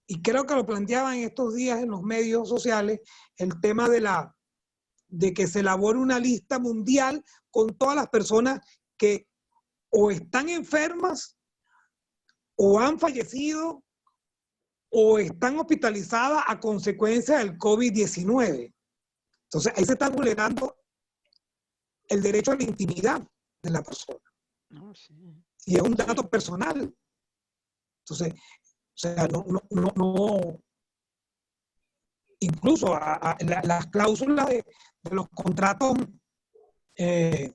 y creo que lo planteaban estos días en los medios sociales, el tema de que se elabore una lista mundial con todas las personas que o están enfermas o han fallecido o están hospitalizadas a consecuencia del COVID-19. Entonces, ahí se está vulnerando el derecho a la intimidad de la persona. No, sí. Y es un dato personal. Entonces, o sea, no incluso las cláusulas de los contratos en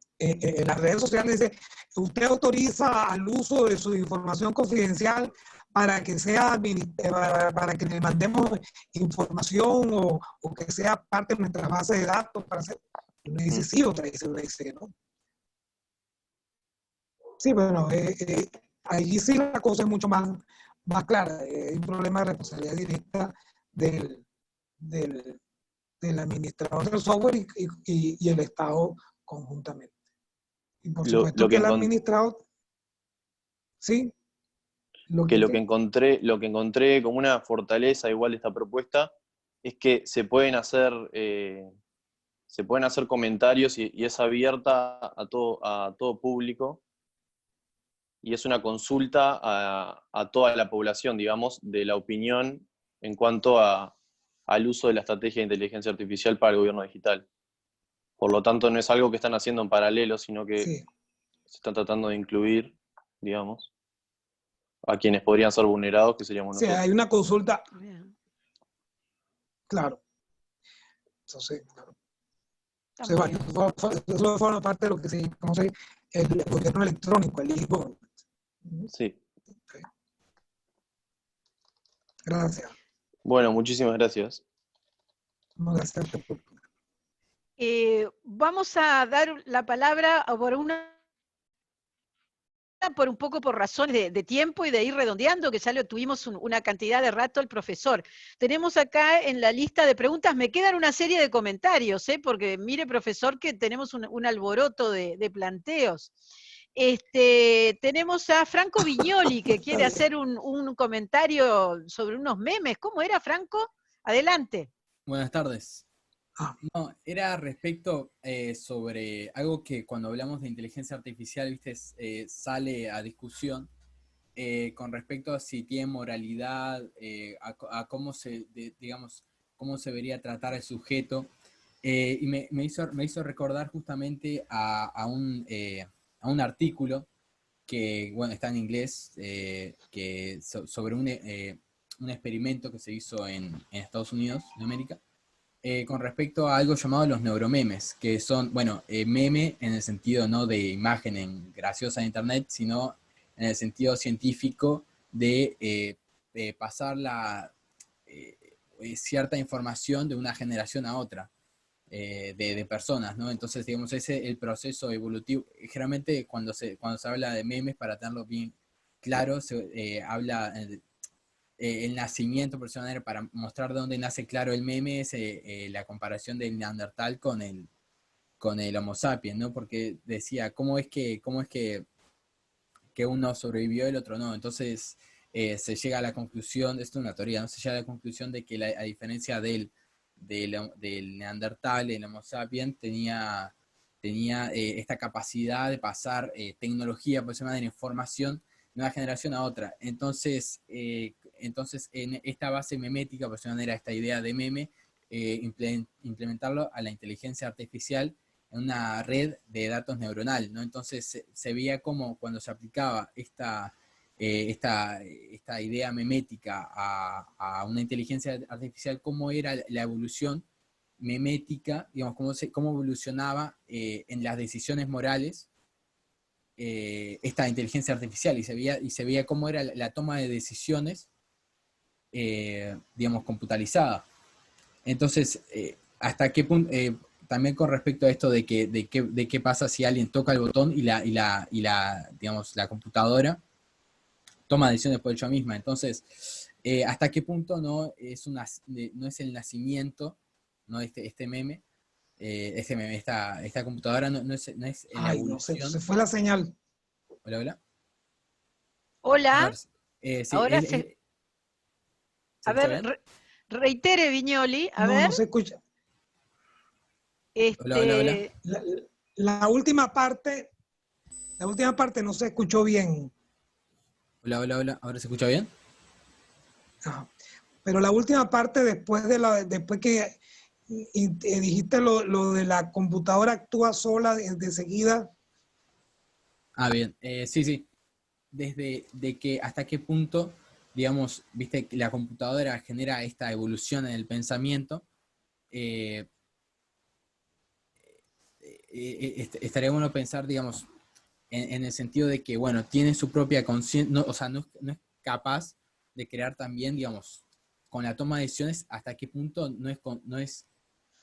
las redes sociales dice, usted autoriza al uso de su información confidencial para que para que le mandemos información o que sea parte de nuestra base de datos para hacer. Uno dice sí, otra dice que no. Sí, bueno, allí sí la cosa es mucho más clara. Hay un problema de responsabilidad directa del administrador del software y el Estado conjuntamente. Y por supuesto que el administrador, sí, lo que encontré como una fortaleza igual de esta propuesta es que se pueden hacer comentarios y es abierta a todo público y es una consulta a toda la población, digamos, de la opinión en cuanto al uso de la estrategia de inteligencia artificial para el gobierno digital. Por lo tanto, no es algo que están haciendo en paralelo, sino que sí. se están tratando de incluir, digamos. a quienes podrían ser vulnerados, que seríamos O sea, nosotros. hay una consulta, Bien. claro. Entonces, claro. Está muy bien. Eso forma parte de lo que se conoce el gobierno electrónico, el e-government. Sí. Gracias. Bueno, muchísimas gracias. No, gracias por Vamos a dar la palabra por un poco por razones de tiempo y de ir redondeando, que ya lo tuvimos una cantidad de rato el profesor. Tenemos acá en la lista de preguntas, me quedan una serie de comentarios, porque mire, profesor, que tenemos un alboroto de planteos. Tenemos a Franco Viñoli, que quiere hacer un comentario sobre unos memes. ¿Cómo era, Franco? Adelante. Buenas tardes. Ah. No, era respecto sobre algo que cuando hablamos de inteligencia artificial, viste, sale a discusión con respecto a si tiene moralidad, a cómo digamos, cómo se debería tratar el sujeto. Y me hizo recordar justamente a un artículo que, bueno, está en inglés, sobre un experimento que se hizo en Estados Unidos de América, con respecto a algo llamado los neuromemes, que son, bueno, meme en el sentido no de imagen graciosa en internet, sino en el sentido científico de pasar cierta información de una generación a otra, de personas, ¿no? Entonces, digamos, ese es el proceso evolutivo. Generalmente cuando se habla de memes, para tenerlo bien claro, se habla el nacimiento, por decirlo de manera, para mostrar de dónde nace claro el meme, es la comparación del Neandertal con el Homo sapiens, ¿no? Porque decía, ¿cómo es que uno sobrevivió y el otro no? Entonces se llega a la conclusión, esto es una teoría, ¿no? Se llega a la conclusión de que a diferencia del Neandertal, el Homo sapiens tenía esta capacidad de pasar tecnología, por decirlo de manera, información de una generación a otra. Entonces, en esta base memética, por decirlo de manera, esta idea de meme, implementarlo a la inteligencia artificial en una red de datos neuronal, ¿no? Entonces se veía como cuando se aplicaba esta idea memética a una inteligencia artificial, cómo era la evolución memética, digamos, cómo evolucionaba en las decisiones morales esta inteligencia artificial, y se veía cómo era la toma de decisiones, digamos, computarizada. Entonces, hasta qué punto, también con respecto a esto de qué pasa si alguien toca el botón y digamos, la computadora toma decisiones por ella misma. Entonces, hasta qué punto no es el nacimiento, no este meme, esta computadora no es la Ay, no sé, evolución. se fue la señal. Hola, hola. Hola. A ver, sí, Ahora ¿se a escucha ver, bien? reitere, Viñoli, a No, ver. no se escucha. Hola, hola, hola. La última parte no se escuchó bien. Hola, hola, hola. ¿Ahora se escucha bien? Ajá. Pero la última parte, después que dijiste lo de la computadora actúa sola de seguida. Ah, bien. Sí. Desde de que hasta qué punto, digamos, viste, que la computadora genera esta evolución en el pensamiento, estaría bueno pensar, digamos, en el sentido de que, bueno, tiene su propia conciencia, no, o sea, no es capaz de crear también, digamos, con la toma de decisiones, hasta qué punto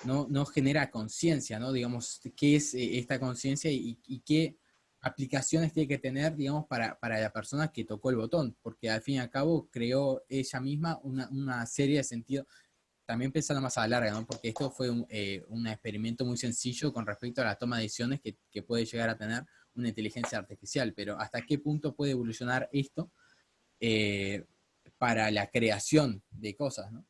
no genera conciencia, ¿no? Digamos, qué es esta conciencia y qué aplicaciones tiene que tener, digamos, para la persona que tocó el botón, porque al fin y al cabo creó ella misma una serie de sentidos, también pensando más a la larga, ¿no? Porque esto fue un experimento muy sencillo con respecto a la toma de decisiones que puede llegar a tener una inteligencia artificial, pero hasta qué punto puede evolucionar esto para la creación de cosas, ¿no?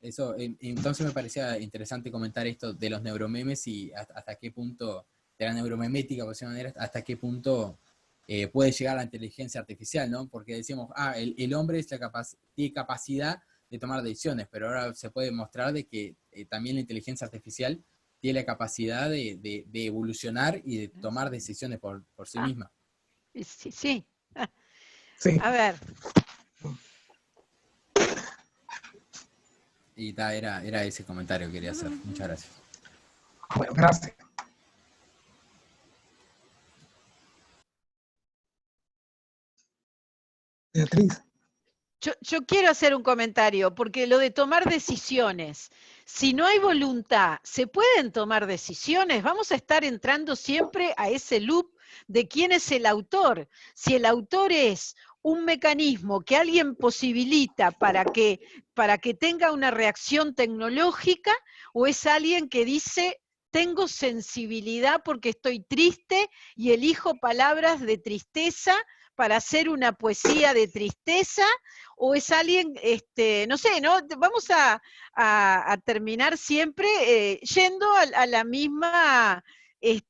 Eso, entonces me parecía interesante comentar esto de los neuromemes y hasta qué punto, de la neuromemética, por decirlo de manera, hasta qué punto puede llegar la inteligencia artificial, ¿no? Porque decíamos, el hombre tiene capacidad de tomar decisiones, pero ahora se puede mostrar de que también la inteligencia artificial tiene la capacidad de evolucionar y de tomar decisiones por sí misma. Sí. Sí. A ver. Y era ese comentario que quería hacer. Muchas gracias. Bueno, gracias. Beatriz. Yo quiero hacer un comentario, porque lo de tomar decisiones, si no hay voluntad, ¿se pueden tomar decisiones? Vamos a estar entrando siempre a ese loop de quién es el autor. Si el autor es un mecanismo que alguien posibilita para que tenga una reacción tecnológica, o es alguien que dice, tengo sensibilidad porque estoy triste y elijo palabras de tristeza para hacer una poesía de tristeza, o es alguien, no sé, ¿no? Vamos a terminar siempre yendo a la misma,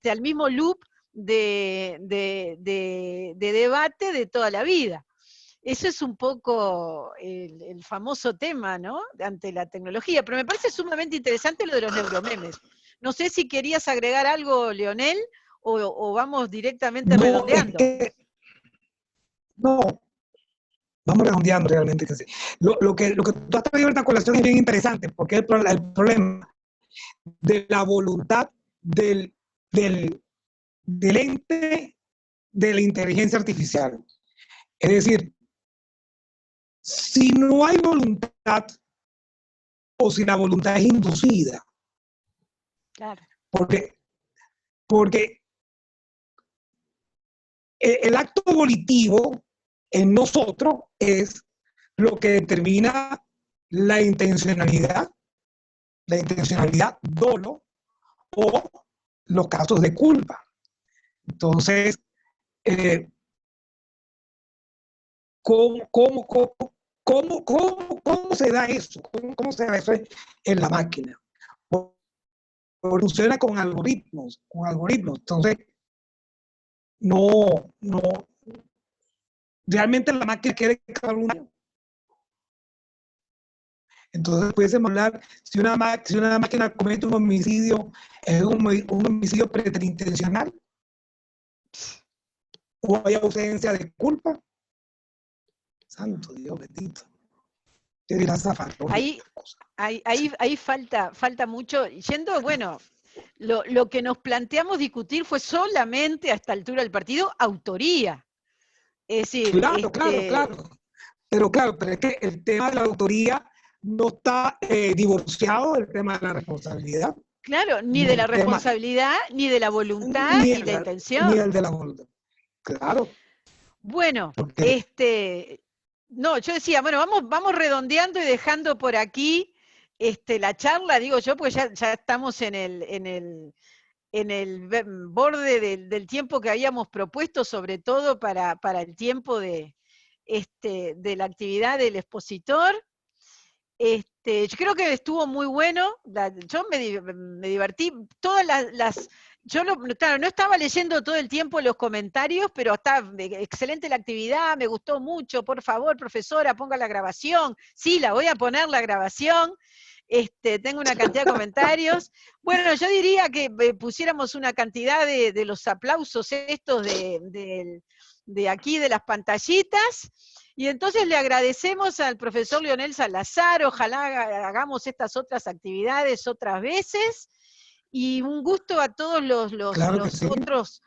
al mismo loop de debate de toda la vida. Eso es un poco el famoso tema, ¿no? Ante la tecnología, pero me parece sumamente interesante lo de los neuromemes. No sé si querías agregar algo, Leonel, o vamos directamente redondeando. No, vamos redondeando realmente. Que sí. Lo que tú has traído en esta colación es bien interesante, porque el problema de la voluntad del ente de la inteligencia artificial. Es decir, si no hay voluntad, o si la voluntad es inducida, claro. porque el acto volitivo en nosotros es lo que determina la intencionalidad dolo, o los casos de culpa. Entonces, ¿cómo se da eso? ¿Cómo se da eso en la máquina? Funciona con algoritmos. Entonces, no, realmente la máquina quiere cada uno. Entonces pudiésemos hablar, si una máquina comete un homicidio, ¿es un homicidio preterintencional? ¿O hay ausencia de culpa? Santo Dios bendito. ¿Qué dirá Zafarrón? Ahí falta mucho. Yendo, bueno, lo que nos planteamos discutir fue solamente a esta altura del partido autoría. Es decir, claro. Pero es que el tema de la autoría no está divorciado del tema de la responsabilidad. Claro, ni de la responsabilidad, ni de la voluntad, ni la intención. Ni el de la voluntad. Claro. Bueno, no, yo decía, bueno, vamos redondeando y dejando por aquí la charla, digo yo, porque ya estamos en el borde del tiempo que habíamos propuesto, sobre todo para el tiempo de la actividad del expositor. Yo creo que estuvo muy bueno, yo me divertí, todas claro, no estaba leyendo todo el tiempo los comentarios, pero está excelente la actividad, me gustó mucho, por favor, profesora, ponga la grabación. Sí, la voy a poner la grabación. Tengo una cantidad de comentarios. Bueno, yo diría que pusiéramos una cantidad de los aplausos estos de aquí, de las pantallitas, y entonces le agradecemos al profesor Leonel Salazar, ojalá hagamos estas otras actividades otras veces, y un gusto a todos los otros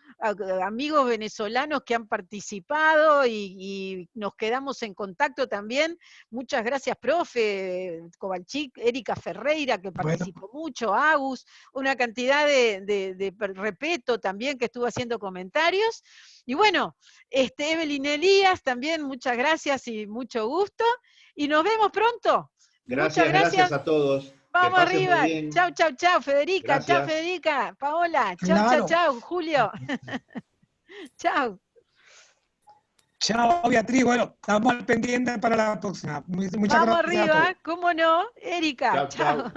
amigos venezolanos que han participado y nos quedamos en contacto también. Muchas gracias, profe, Kovalchik, Erika Ferreira, que participó mucho, Agus, una cantidad de Repeto también, que estuvo haciendo comentarios. Y bueno, Evelyn Elías también, muchas gracias y mucho gusto. Y nos vemos pronto. Gracias a todos. Vamos arriba. Chau, Federica. Gracias. Chau, Federica. Paola. Claro. Chau, Julio. Chau. Chao, Beatriz. Bueno, estamos al pendiente para la próxima. Muchas gracias. Vamos arriba, ¿cómo no? Erika. Chau.